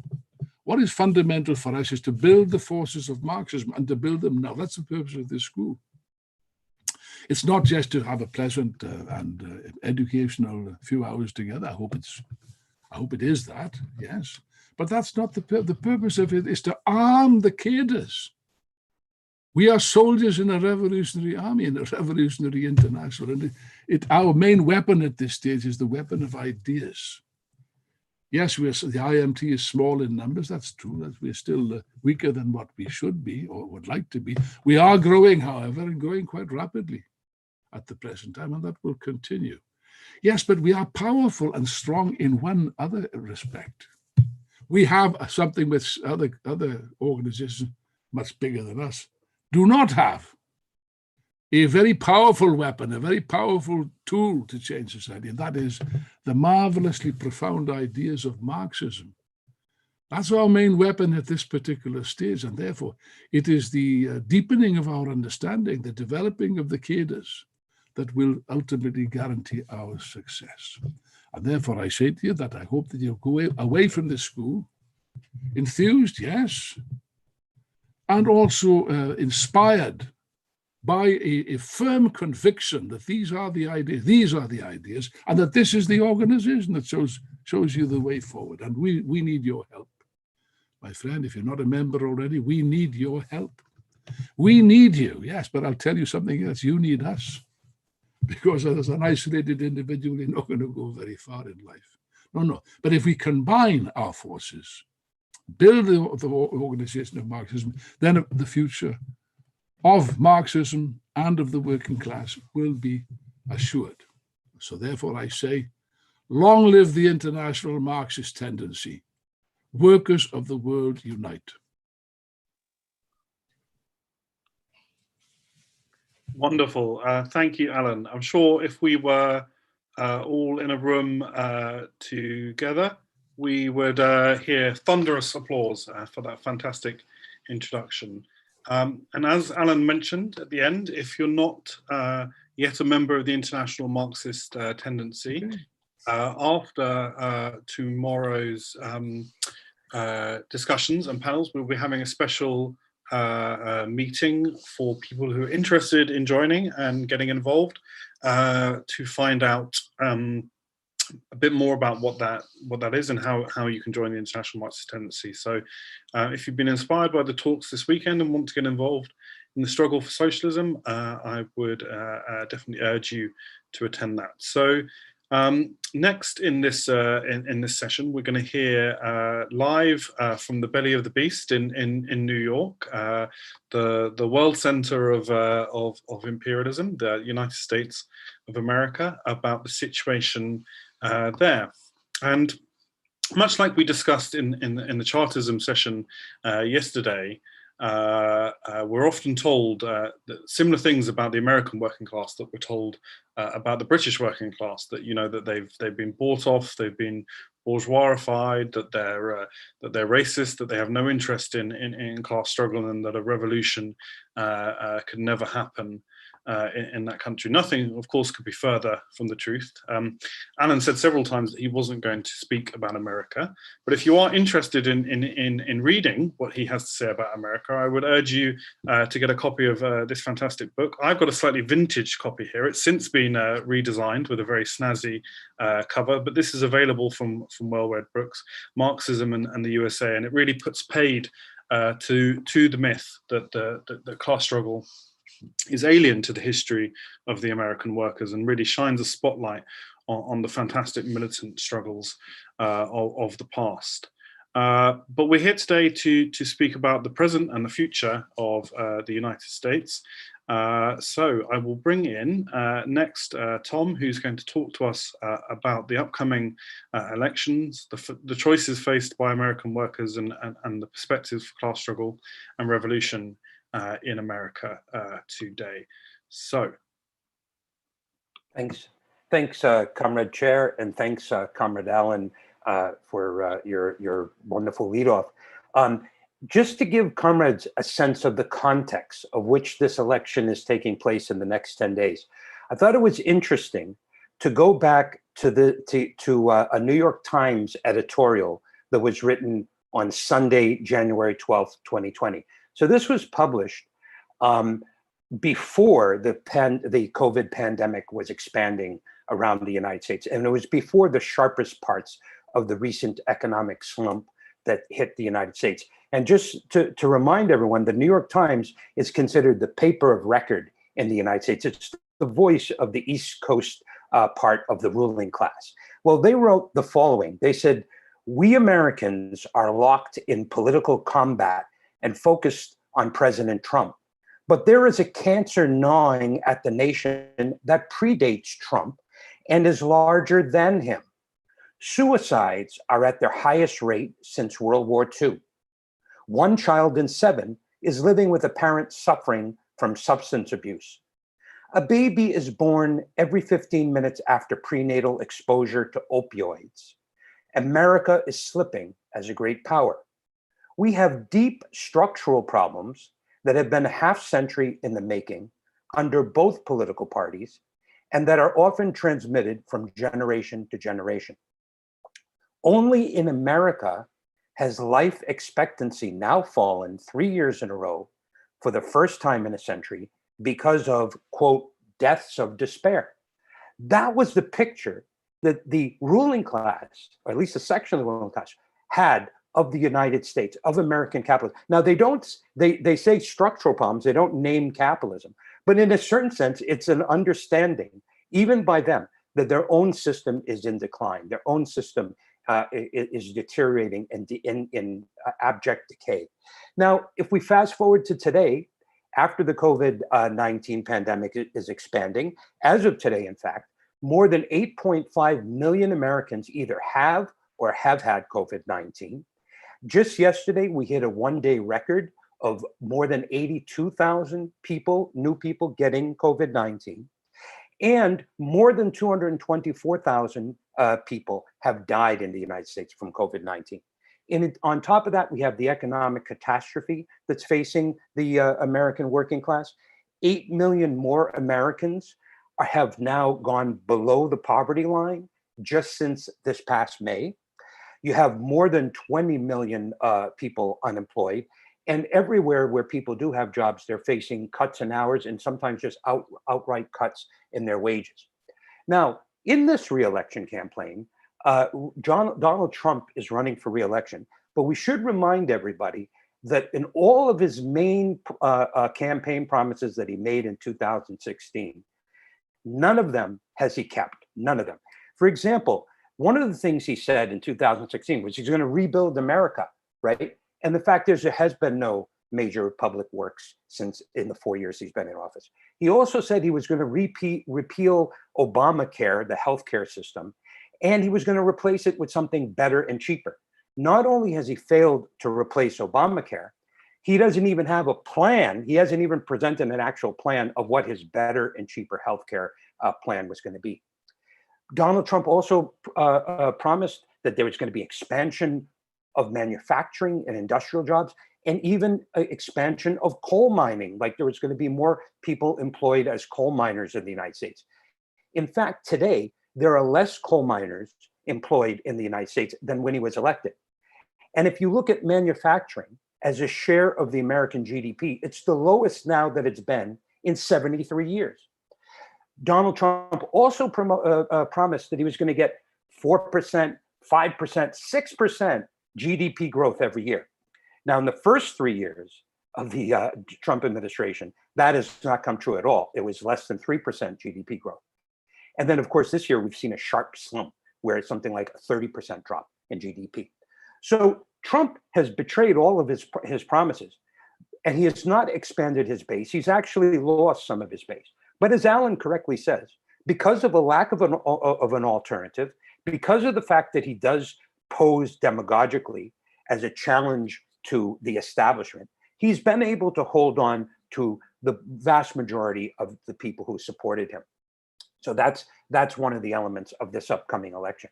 what is fundamental for us is to build the forces of Marxism and to build them now. That's the purpose of this school. It's not just to have a pleasant and educational few hours together. I hope it is that, yes. But that's not the purpose of it. Is to arm the cadres. We are soldiers in a revolutionary army, in a revolutionary international. And our main weapon at this stage is the weapon of ideas. Yes, the IMT is small in numbers. That's true. We're still weaker than what we should be or would like to be. We are growing, however, and growing quite rapidly at the present time, and that will continue. Yes, but we are powerful and strong in one other respect. We have something which other organizations much bigger than us do not have. a very powerful weapon, a very powerful tool to change society, and that is the marvelously profound ideas of Marxism. That's our main weapon at this particular stage, and therefore it is the deepening of our understanding, the developing of the cadres that will ultimately guarantee our success. And therefore I say to you that I hope that you'll go away from this school enthused, yes, and also inspired by a firm conviction that these are the ideas, and that this is the organization that shows you the way forward. And we need your help. My friend, if you're not a member already, we need your help. We need you, yes, but I'll tell you something else. You need us. Because as an isolated individual, you're not going to go very far in life. No. But if we combine our forces, build the organization of Marxism, then the future of Marxism and of the working class will be assured. So therefore I say, long live the international Marxist tendency. Workers of the world unite. Wonderful. Thank you, Alan. I'm sure if we were all in a room together, we would hear thunderous applause for that fantastic introduction. And as Alan mentioned at the end, if you're not yet a member of the International Marxist Tendency, after tomorrow's discussions and panels, we'll be having a special meeting for people who are interested in joining and getting involved to find out a bit more about what that is and how you can join the International Marxist Tendency. So if you've been inspired by the talks this weekend and want to get involved in the struggle for socialism, I would definitely urge you to attend that. So next in this session, we're going to hear live from the belly of the beast in New York, the world center of imperialism, the United States of America, about the situation there. And much like we discussed in the Chartism session yesterday, we're often told similar things about the American working class that we're told about the British working class, that that they've been bought off, they've been bourgeoisified, that they're racist, that they have no interest in class struggle, and that a revolution could never happen in that country. Nothing, of course, could be further from the truth. Alan said several times that he wasn't going to speak about America, but if you are interested in reading what he has to say about America, I would urge you to get a copy of this fantastic book. I've got a slightly vintage copy here. It's since been redesigned with a very snazzy cover, but this is available from well-read books, Marxism and the USA, and it really puts paid to the myth that the class struggle is alien to the history of the American workers, and really shines a spotlight on the fantastic militant struggles of the past. But we're here today to speak about the present and the future of the United States. So I will bring in next Tom, who's going to talk to us about the upcoming elections, the choices faced by American workers, and the perspectives for class struggle and revolution in America today. So, thanks, Comrade Chair, and thanks, Comrade Allen, for your wonderful leadoff. Just to give comrades a sense of the context of which this election is taking place in the next 10 days, I thought it was interesting to go back to a New York Times editorial that was written on Sunday, January 12th, 2020. So this was published before the COVID pandemic was expanding around the United States. And it was before the sharpest parts of the recent economic slump that hit the United States. And just to remind everyone, the New York Times is considered the paper of record in the United States. It's the voice of the East Coast part of the ruling class. Well, they wrote the following. They said, "We Americans are locked in political combat and focused on President Trump. But there is a cancer gnawing at the nation that predates Trump and is larger than him. Suicides are at their highest rate since World War II. 1 child in 7 is living with a parent suffering from substance abuse. A baby is born every 15 minutes after prenatal exposure to opioids. America is slipping as a great power. We have deep structural problems that have been a half century in the making under both political parties and that are often transmitted from generation to generation. Only in America has life expectancy now fallen 3 years in a row for the first time in a century because of, quote, deaths of despair. That was the picture that the ruling class, or at least a section of the ruling class, had of the United States, of American capitalism. Now, they say structural problems, they don't name capitalism, but in a certain sense, it's an understanding, even by them, that their own system is in decline, their own system is deteriorating and in abject decay. Now, if we fast forward to today, after the COVID-19 pandemic is expanding, as of today, in fact, more than 8.5 million Americans either have or have had COVID-19. Just yesterday, we hit a one-day record of more than 82,000 people, new people getting COVID-19. And more than 224,000 people have died in the United States from COVID-19. On top of that, we have the economic catastrophe that's facing the American working class. 8 million more Americans have now gone below the poverty line just since this past May. You have more than 20 million people unemployed. And everywhere where people do have jobs, they're facing cuts in hours and sometimes just outright cuts in their wages. Now, in this re-election campaign, Donald Trump is running for re-election, but we should remind everybody that in all of his main campaign promises that he made in 2016, none of them has he kept, none of them. For example, one of the things he said in 2016 was he's going to rebuild America, right? And the fact is there has been no major public works since in the 4 years he's been in office. He also said he was going to repeal Obamacare, the healthcare system, and he was going to replace it with something better and cheaper. Not only has he failed to replace Obamacare, he doesn't even have a plan. He hasn't even presented an actual plan of what his better and cheaper healthcare plan was going to be. Donald Trump also promised that there was going to be expansion of manufacturing and industrial jobs, and even expansion of coal mining, like there was going to be more people employed as coal miners in the United States. In fact, today, there are less coal miners employed in the United States than when he was elected. And if you look at manufacturing as a share of the American GDP, it's the lowest now that it's been in 73 years. Donald Trump also promised that he was going to get 4%, 5%, 6% GDP growth every year. Now, in the first 3 years of the Trump administration, that has not come true at all. It was less than 3% GDP growth. And then, of course, this year we've seen a sharp slump where it's something like a 30% drop in GDP. So Trump has betrayed all of his promises, and he has not expanded his base. He's actually lost some of his base. But as Alan correctly says, because of a lack of an alternative, because of the fact that he does pose demagogically as a challenge to the establishment, he's been able to hold on to the vast majority of the people who supported him. So that's one of the elements of this upcoming election.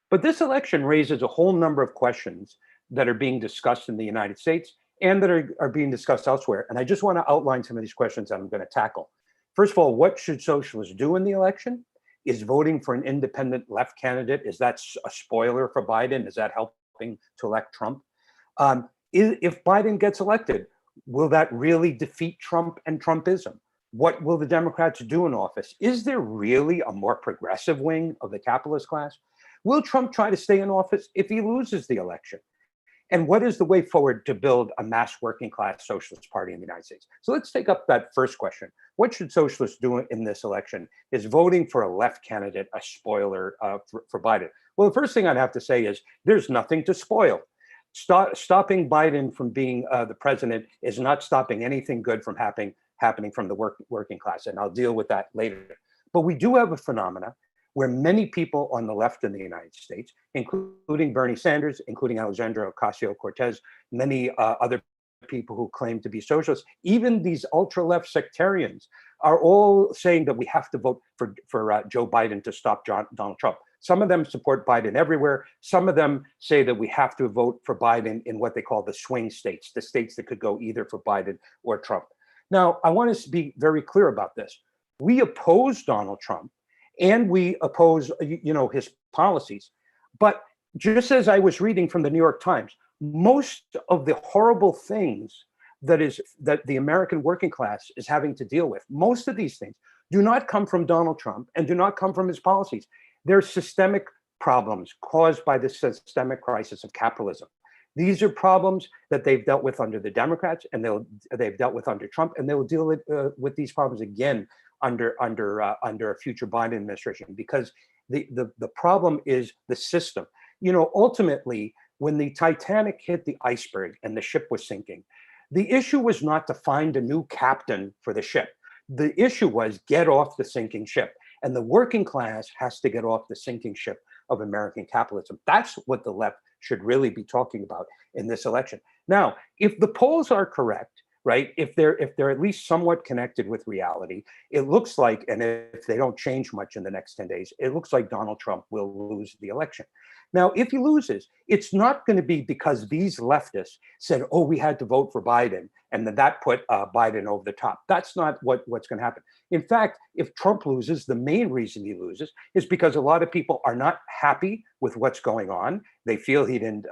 But this election raises a whole number of questions that are being discussed in the United States and that are being discussed elsewhere. And I just want to outline some of these questions that I'm going to tackle. First of all, what should socialists do in the election? Is voting for an independent left candidate, is that a spoiler for Biden? Is that helping to elect Trump? If Biden gets elected, will that really defeat Trump and Trumpism? What will the Democrats do in office? Is there really a more progressive wing of the capitalist class? Will Trump try to stay in office if he loses the election? And what is the way forward to build a mass working class socialist party in the United States? So let's take up that first question. What should socialists do in this election? Is voting for a left candidate a spoiler for Biden? Well, the first thing I'd have to say is there's nothing to spoil. Stopping Biden from being the president is not stopping anything good from happening from the working class. And I'll deal with that later. But we do have a phenomena where many people on the left in the United States, including Bernie Sanders, including Alexandria Ocasio-Cortez, many other people who claim to be socialists, even these ultra-left sectarians are all saying that we have to vote for Joe Biden to stop Donald Trump. Some of them support Biden everywhere. Some of them say that we have to vote for Biden in what they call the swing states, the states that could go either for Biden or Trump. Now, I want to be very clear about this. We oppose Donald Trump and we oppose, his policies. But just as I was reading from the New York Times, most of the horrible things that the American working class is having to deal with, most of these things do not come from Donald Trump and do not come from his policies. They're systemic problems caused by the systemic crisis of capitalism. These are problems that they've dealt with under the Democrats, and they've dealt with under Trump, and they will deal with these problems again under a future Biden administration, because the problem is the system. Ultimately, when the Titanic hit the iceberg and the ship was sinking, the issue was not to find a new captain for the ship. The issue was get off the sinking ship. And the working class has to get off the sinking ship of American capitalism. That's what the left should really be talking about in this election. Now, if the polls are correct, right, if they're at least somewhat connected with reality, it looks like, and if they don't change much in the next 10 days, it looks like Donald Trump will lose the election. Now, if he loses, it's not going to be because these leftists said, oh, we had to vote for Biden, and then that put Biden over the top. That's not what's going to happen. In fact, if Trump loses, the main reason he loses is because a lot of people are not happy with what's going on. They feel he didn't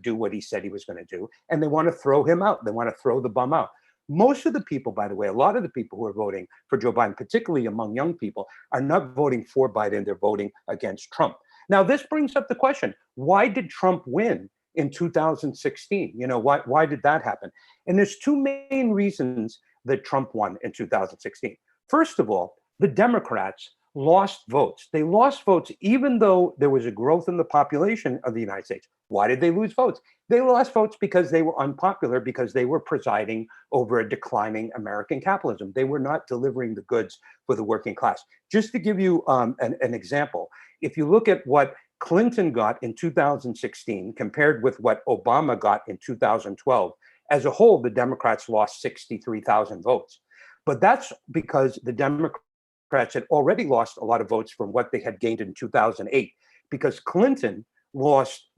do what he said he was going to do, and they want to throw him out. They want to throw the bum out. Most of the people, by the way, a lot of the people who are voting for Joe Biden, particularly among young people, are not voting for Biden. They're voting against Trump. Now, this brings up the question, why did Trump win in 2016? Why did that happen? And there's two main reasons that Trump won in 2016. First of all, the Democrats lost votes. They lost votes even though there was a growth in the population of the United States. Why did they lose votes? They lost votes because they were unpopular, because they were presiding over a declining American capitalism. They were not delivering the goods for the working class. Just to give you an example, if you look at what Clinton got in 2016 compared with what Obama got in 2012, as a whole, the Democrats lost 63,000 votes. But that's because the Democrats had already lost a lot of votes from what they had gained in 2008, because Clinton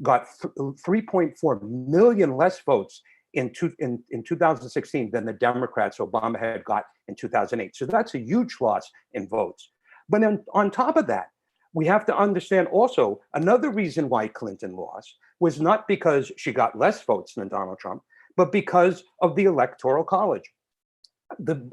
got 3.4 million less votes in 2016 than the Democrats Obama had got in 2008. So that's a huge loss in votes. But then on top of that, we have to understand also another reason why Clinton lost was not because she got less votes than Donald Trump, but because of the Electoral College.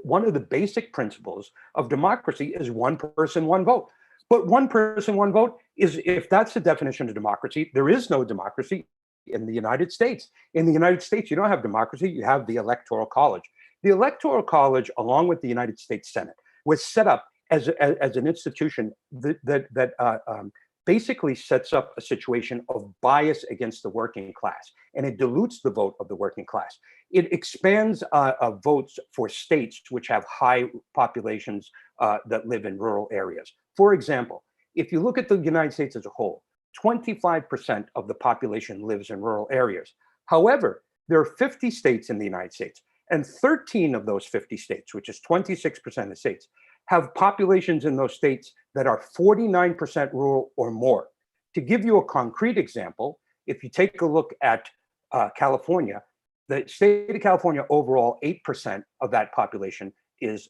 One of the basic principles of democracy is one person, one vote. But one person, one vote is, if that's the definition of democracy, there is no democracy in the United States. In the United States, you don't have democracy, you have the Electoral College. The Electoral College, along with the United States Senate, was set up as an institution that basically sets up a situation of bias against the working class, and it dilutes the vote of the working class. It expands votes for states which have high populations that live in rural areas. For example, if you look at the United States as a whole, 25% of the population lives in rural areas. However, there are 50 states in the United States, and 13 of those 50 states, which is 26% of states, have populations in those states that are 49% rural or more. To give you a concrete example, if you take a look at California, the state of California overall, 8% of that population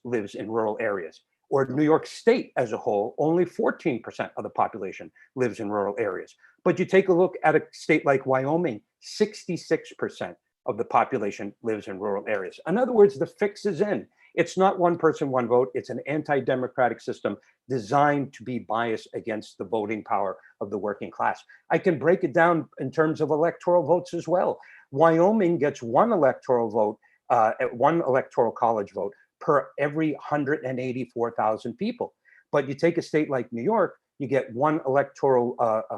lives in rural areas. Or New York State as a whole, only 14% of the population lives in rural areas. But you take a look at a state like Wyoming, 66% of the population lives in rural areas. In other words, the fix is in. It's not one person, one vote. It's an anti-democratic system designed to be biased against the voting power of the working class. I can break it down in terms of electoral votes as well. Wyoming gets one electoral vote, one electoral college vote per every 184,000 people. But you take a state like New York, you get one electoral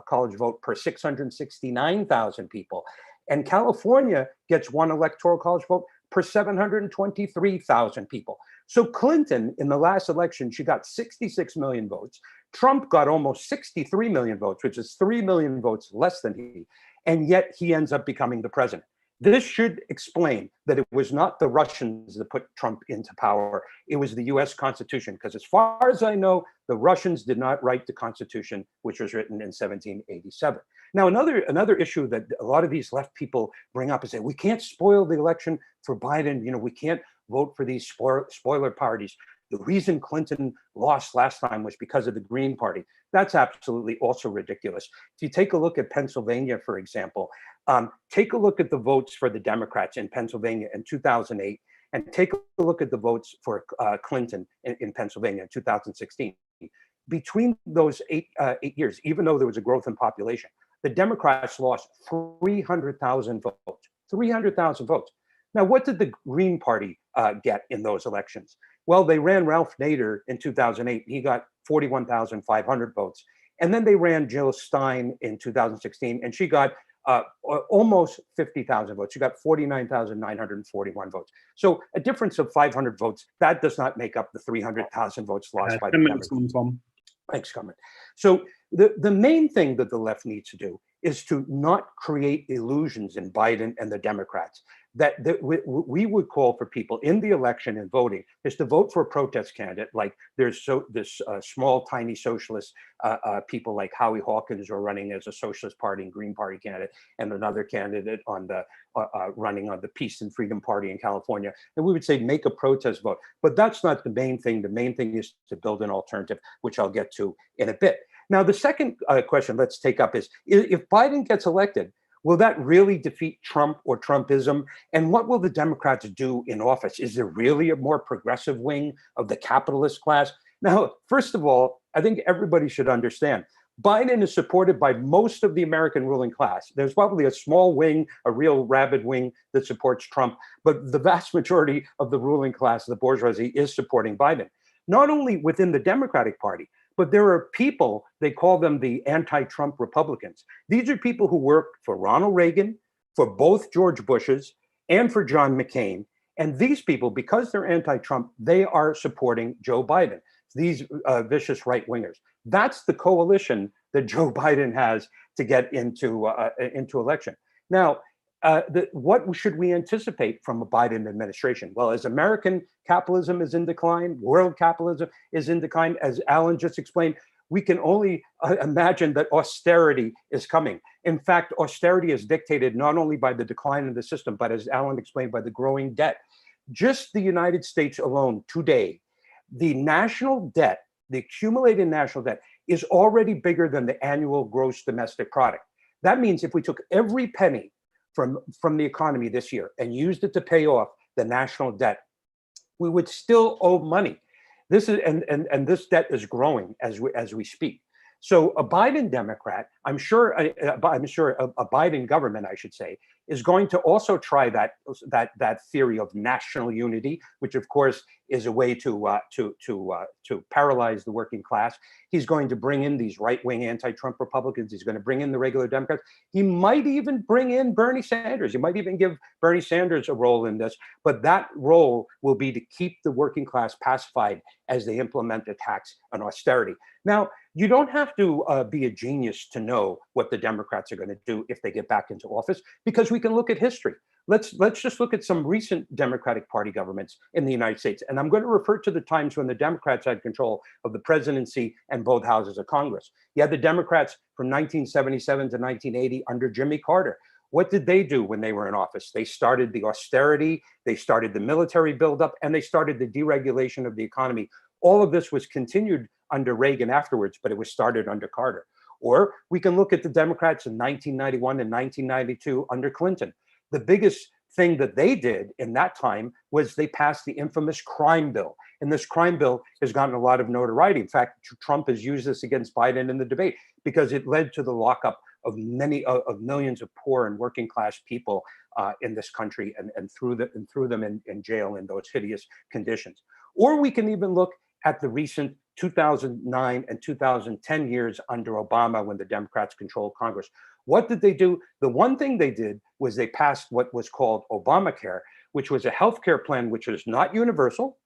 college vote per 669,000 people. And California gets one electoral college vote per 723,000 people. So Clinton, in the last election, she got 66 million votes. Trump got almost 63 million votes, which is 3 million votes less than he. And yet he ends up becoming the president. This should explain that it was not the Russians that put Trump into power. It was the US Constitution, because as far as I know, the Russians did not write the Constitution, which was written in 1787. Now, another issue that a lot of these left people bring up is that we can't spoil the election for Biden. We can't vote for these spoiler parties. The reason Clinton lost last time was because of the Green Party. That's absolutely also ridiculous. If you take a look at Pennsylvania, for example, take a look at the votes for the Democrats in Pennsylvania in 2008, and take a look at the votes for Clinton in Pennsylvania in 2016. Between those 8 years, even though there was a growth in population, the Democrats lost 300,000 votes. 300,000 votes. Now, what did the Green Party get in those elections? Well, they ran Ralph Nader in 2008. He got 41,500 votes. And then they ran Jill Stein in 2016, and she got almost 50,000 votes. She got 49,941 votes. So a difference of 500 votes, that does not make up the 300,000 votes lost by the Democrats. Thanks, Carmen. So the main thing that the left needs to do is to not create illusions in Biden and the Democrats. That we would call for people in the election and voting is to vote for a protest candidate. Like there's this small, tiny socialist people like Howie Hawkins are running as a Socialist Party and Green Party candidate, and another candidate on the running on the Peace and Freedom Party in California. And we would say make a protest vote. But that's not the main thing. The main thing is to build an alternative, which I'll get to in a bit. Now, the second question let's take up is, if Biden gets elected, will that really defeat Trump or Trumpism? And what will the Democrats do in office? Is there really a more progressive wing of the capitalist class? Now, first of all, I think everybody should understand, Biden is supported by most of the American ruling class. There's probably a small wing, a real rabid wing that supports Trump, but the vast majority of the ruling class, the bourgeoisie, is supporting Biden. Not only within the Democratic Party, but there are people, they call them the anti-Trump Republicans. These are people who worked for Ronald Reagan, for both George Bushes, and for John McCain. And these people, because they're anti-Trump, they are supporting Joe Biden, these vicious right-wingers. That's the coalition that Joe Biden has to get into election. Now, what should we anticipate from a Biden administration? Well, as American capitalism is in decline, world capitalism is in decline, as Alan just explained, we can only imagine that austerity is coming. In fact, austerity is dictated not only by the decline of the system, but as Alan explained, by the growing debt. Just the United States alone today, the national debt, the accumulated national debt, is already bigger than the annual gross domestic product. That means if we took every penny from the economy this year and used it to pay off the national debt, we would still owe money. This is and this debt is growing as we speak. So a Biden Democrat, I'm sure a Biden government, I should say, is going to also try that theory of national unity, which of course is a way to paralyze the working class. He's going to bring in these right-wing anti-Trump Republicans. He's going to bring in the regular Democrats. He might even bring in Bernie Sanders. He might even give Bernie Sanders a role in this, but that role will be to keep the working class pacified as they implement attacks on austerity. Now, you don't have to be a genius to know what the Democrats are going to do if they get back into office, because we can look at history. Let's just look at some recent Democratic Party governments in the United States. And I'm going to refer to the times when the Democrats had control of the presidency and both houses of Congress. You had the Democrats from 1977 to 1980 under Jimmy Carter. What did they do when they were in office? They started the austerity, they started the military buildup, and they started the deregulation of the economy. All of this was continued under Reagan afterwards, but it was started under Carter. Or we can look at the Democrats in 1991 and 1992 under Clinton. The biggest thing that they did in that time was they passed the infamous crime bill. And this crime bill has gotten a lot of notoriety. In fact, Trump has used this against Biden in the debate because it led to the lockup of millions of poor and working class people in this country and threw them in jail in those hideous conditions. Or we can even look at the recent 2009 and 2010 years under Obama when the Democrats controlled Congress. What did they do? The one thing they did was they passed what was called Obamacare, which was a healthcare plan which was not universal.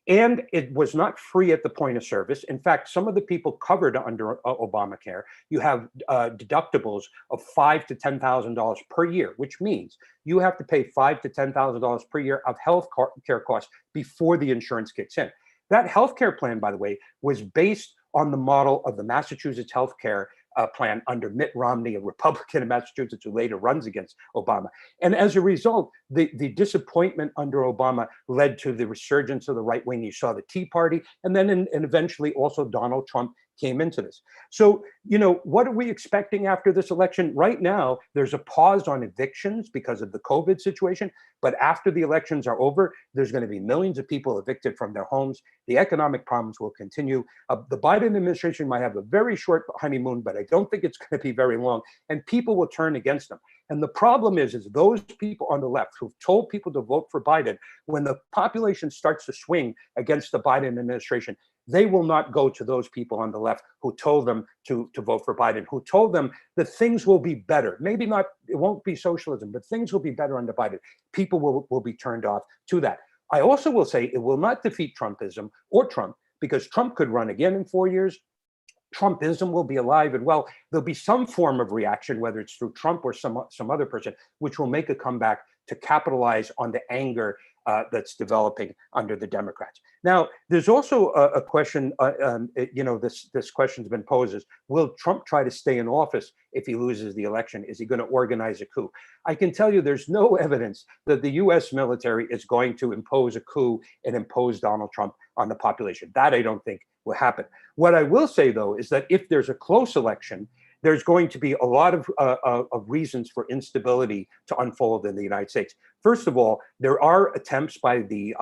And it was not free at the point of service. In fact, some of the people covered under Obamacare, you have deductibles of $5,000 to $10,000 per year, which means you have to pay $5,000 to $10,000 per year of health care costs before the insurance kicks in. That healthcare plan, by the way, was based on the model of the Massachusetts healthcare plan under Mitt Romney, a Republican in Massachusetts who later runs against Obama. And as a result, the disappointment under Obama led to the resurgence of the right wing. You saw the Tea Party, and then and eventually also Donald Trump came into this. So, you know, what are we expecting after this election? Right now, there's a pause on evictions because of the COVID situation. But after the elections are over, there's going to be millions of people evicted from their homes. The economic problems will continue. The Biden administration might have a very short honeymoon, but I don't think it's going to be very long. And people will turn against them. And the problem is those people on the left who've told people to vote for Biden, when the population starts to swing against the Biden administration, they will not go to those people on the left who told them to vote for Biden, who told them that things will be better. Maybe not, it won't be socialism, but things will be better under Biden. People will be turned off to that. I also will say it will not defeat Trumpism or Trump, because Trump could run again in 4 years. Trumpism will be alive and well. There'll be some form of reaction, whether it's through Trump or some other person, which will make a comeback to capitalize on the anger that's developing under the Democrats. Now, there's also a question, this question's been posed is, will Trump try to stay in office if he loses the election? Is he going to organize a coup? I can tell you there's no evidence that the US military is going to impose a coup and impose Donald Trump on the population. That I don't think will happen. What I will say, though, is that if there's a close election, there's going to be a lot of reasons for instability to unfold in the United States. First of all, there are attempts by the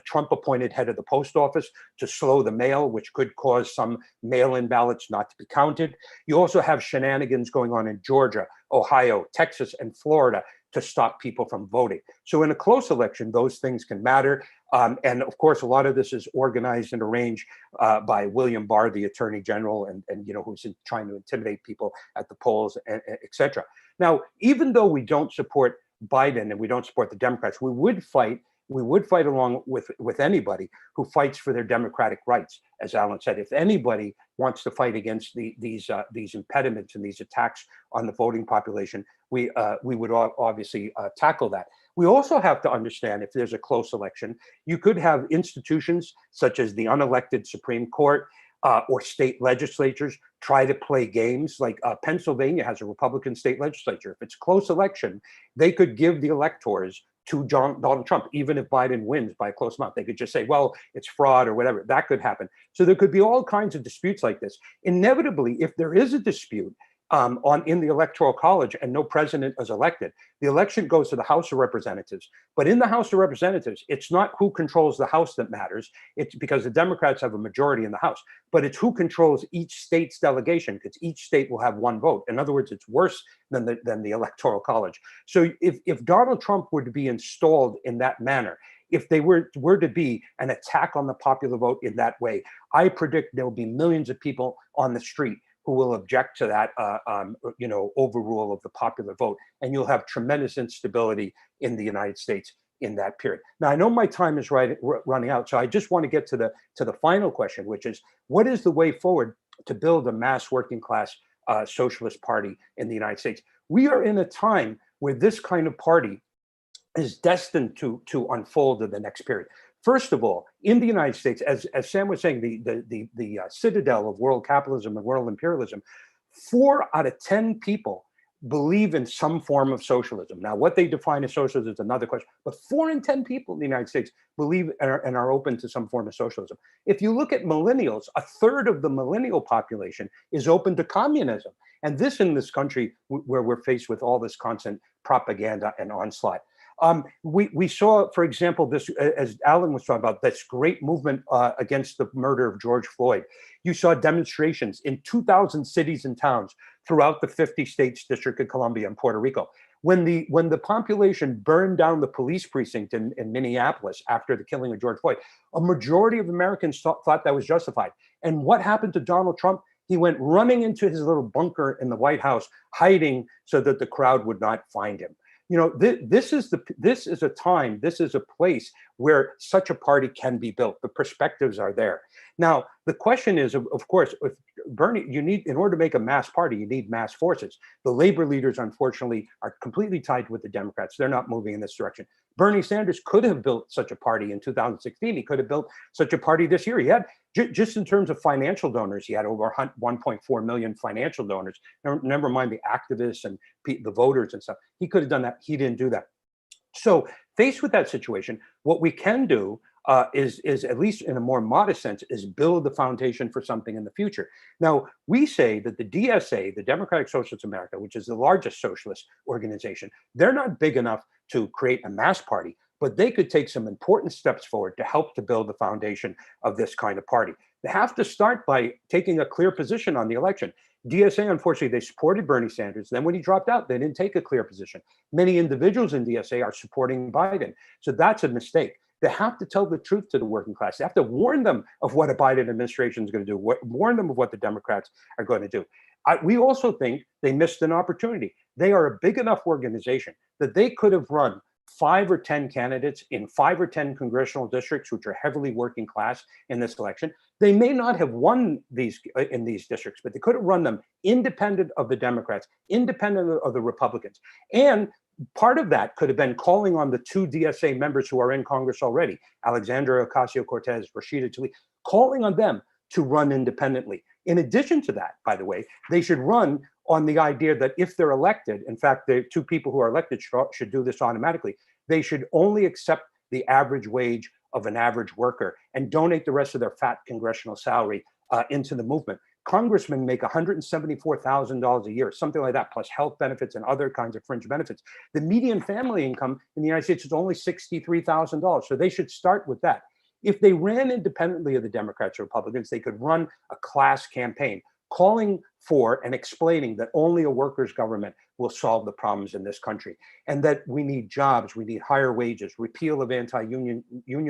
Trump-appointed head of the post office to slow the mail, which could cause some mail-in ballots not to be counted. You also have shenanigans going on in Georgia, Ohio, Texas, and Florida to stop people from voting. So in a close election, those things can matter. And of course, a lot of this is organized and arranged by William Barr, the Attorney General, and who's trying to intimidate people at the polls, et cetera. Now, even though we don't support Biden and we don't support the Democrats, we would fight along with anybody who fights for their democratic rights. As Alan said, if anybody wants to fight against these impediments and these attacks on the voting population, we would obviously tackle that. We also have to understand, if there's a close election, you could have institutions such as the unelected Supreme Court or state legislatures try to play games. Like Pennsylvania has a Republican state legislature. If it's a close election, they could give the electors to Donald Trump, even if Biden wins by a close amount. They could just say, well, it's fraud or whatever. That could happen. So there could be all kinds of disputes like this. Inevitably, if there is a dispute in the Electoral College and no president is elected, the election goes to the House of Representatives. But in the House of Representatives, it's not who controls the House that matters. It's because the Democrats have a majority in the House, but it's who controls each state's delegation, because each state will have one vote. In other words, it's worse than the Electoral College. So if Donald Trump were to be installed in that manner, if they were to be an attack on the popular vote in that way, I predict there will be millions of people on the street who will object to that, overrule of the popular vote, and you'll have tremendous instability in the United States in that period. Now, I know my time is running out, so I just want to get to the final question, which is, what is the way forward to build a mass working class socialist party in the United States? We are in a time where this kind of party is destined to unfold in the next period. First of all, in the United States, as Sam was saying, the citadel of world capitalism and world imperialism, 4 out of 10 people believe in some form of socialism. Now, what they define as socialism is another question, but 4 in 10 people in the United States believe and are open to some form of socialism. If you look at millennials, 1/3 of the millennial population is open to communism. And this in this country where we're faced with all this constant propaganda and onslaught. We saw, for example, this, as Alan was talking about, this great movement against the murder of George Floyd. You saw demonstrations in 2,000 cities and towns throughout the 50 states, District of Columbia, and Puerto Rico. When the population burned down the police precinct in Minneapolis after the killing of George Floyd, a majority of Americans thought that was justified. And what happened to Donald Trump? He went running into his little bunker in the White House, hiding so that the crowd would not find him. this is a time, this is a place where such a party can be built. The perspectives are there. Now, the question is, of course, if Bernie, in order to make a mass party, you need mass forces. The labor leaders, unfortunately, are completely tied with the Democrats. They're not moving in this direction. Bernie Sanders could have built such a party in 2016. He could have built such a party this year. He had, just in terms of financial donors, he had over 1.4 million financial donors. Never mind the activists and the voters and stuff. He could have done that. He didn't do that. So faced with that situation, what we can do is at least in a more modest sense, is build the foundation for something in the future. Now, we say that the DSA, the Democratic Socialists of America, which is the largest socialist organization, they're not big enough to create a mass party, but they could take some important steps forward to help to build the foundation of this kind of party. They have to start by taking a clear position on the election. DSA, unfortunately, they supported Bernie Sanders. Then when he dropped out, they didn't take a clear position. Many individuals in DSA are supporting Biden. So that's a mistake. They have to tell the truth to the working class. They have to warn them of what a Biden administration is going to do, warn them of what the Democrats are going to do. We also think they missed an opportunity. They are a big enough organization that they could have run 5 or 10 candidates in 5 or 10 congressional districts, which are heavily working class in this election. They may not have won these in these districts, but they could have run them independent of the Democrats, independent of the Republicans. And part of that could have been calling on the 2 DSA members who are in Congress already, Alexandria Ocasio-Cortez, Rashida Tlaib, calling on them to run independently. In addition to that, by the way, they should run on the idea that if they're elected, in fact, the 2 people who are elected should do this automatically, they should only accept the average wage of an average worker and donate the rest of their fat congressional salary into the movement. Congressmen make $174,000 a year, something like that, plus health benefits and other kinds of fringe benefits. The median family income in the United States is only $63,000, so they should start with that. If they ran independently of the Democrats or Republicans, they could run a class campaign calling for and explaining that only a workers' government will solve the problems in this country, and that we need jobs, we need higher wages, repeal of anti-union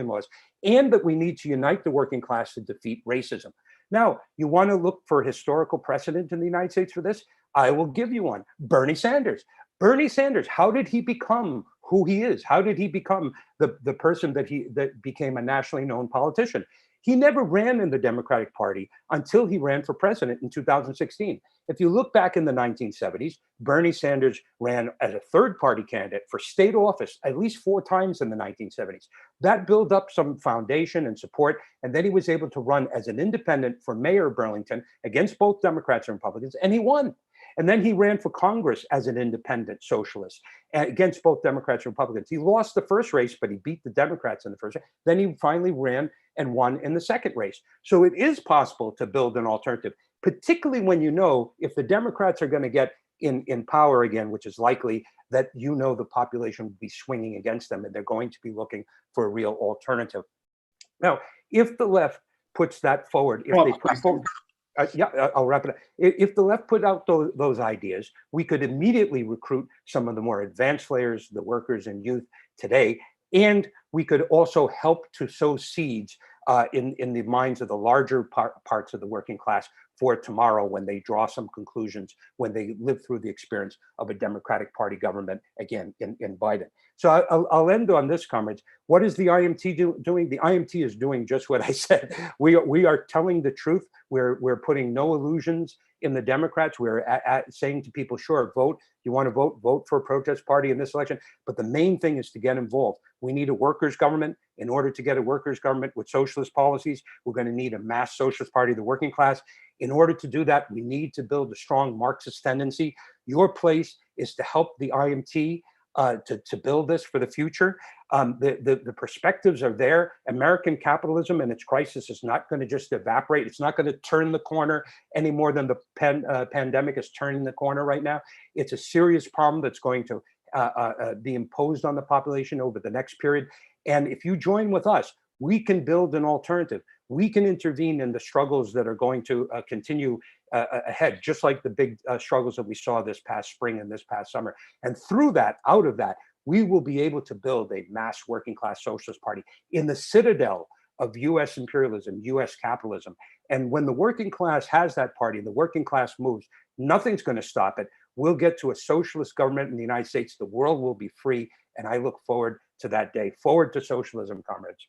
laws, and that we need to unite the working class to defeat racism. Now, you want to look for historical precedent in the United States for this? I will give you one. Bernie Sanders. Bernie Sanders, how did he become who he is? How did he become the person that became a nationally known politician? He never ran in the Democratic Party until he ran for president in 2016. If you look back in the 1970s, Bernie Sanders ran as a third-party candidate for state office at least 4 times in the 1970s. That built up some foundation and support, and then he was able to run as an independent for mayor of Burlington against both Democrats and Republicans, and he won. And then he ran for Congress as an independent socialist against both Democrats and Republicans. He lost the first race, but he beat the Democrats in the first race. Then he finally ran and won in the second race. So it is possible to build an alternative, particularly when you know if the Democrats are going to get in power again, which is likely, that the population will be swinging against them and they're going to be looking for a real alternative. Now, if the left puts that forward, if they put forward, I'll wrap it up. If the left put out those ideas, we could immediately recruit some of the more advanced layers, the workers and youth today, and we could also help to sow seeds in the minds of the larger parts of the working class for tomorrow when they draw some conclusions, when they live through the experience of a Democratic Party government again in Biden. So I'll end on this, comrades. What is the IMT doing? The IMT is doing just what I said. We are telling the truth. We're putting no illusions in the Democrats. We're saying to people, sure, vote. You want to vote for a protest party in this election. But the main thing is to get involved. We need a workers' government. In order to get a workers' government with socialist policies, we're going to need a mass socialist party of the working class. In order to do that, we need to build a strong Marxist tendency. Your place is to help the IMT to build this for the future. The perspectives are there. American capitalism and its crisis is not going to just evaporate. It's not going to turn the corner any more than the pandemic is turning the corner right now. It's a serious problem that's going to be imposed on the population over the next period. And if you join with us, we can build an alternative. We can intervene in the struggles that are going to continue ahead, just like the big struggles that we saw this past spring and this past summer. And through that, out of that, we will be able to build a mass working class socialist party in the citadel of US imperialism, US capitalism. And when the working class has that party, the working class moves, nothing's going to stop it. We'll get to a socialist government in the United States. The world will be free. And I look forward to that day. Forward to socialism, comrades.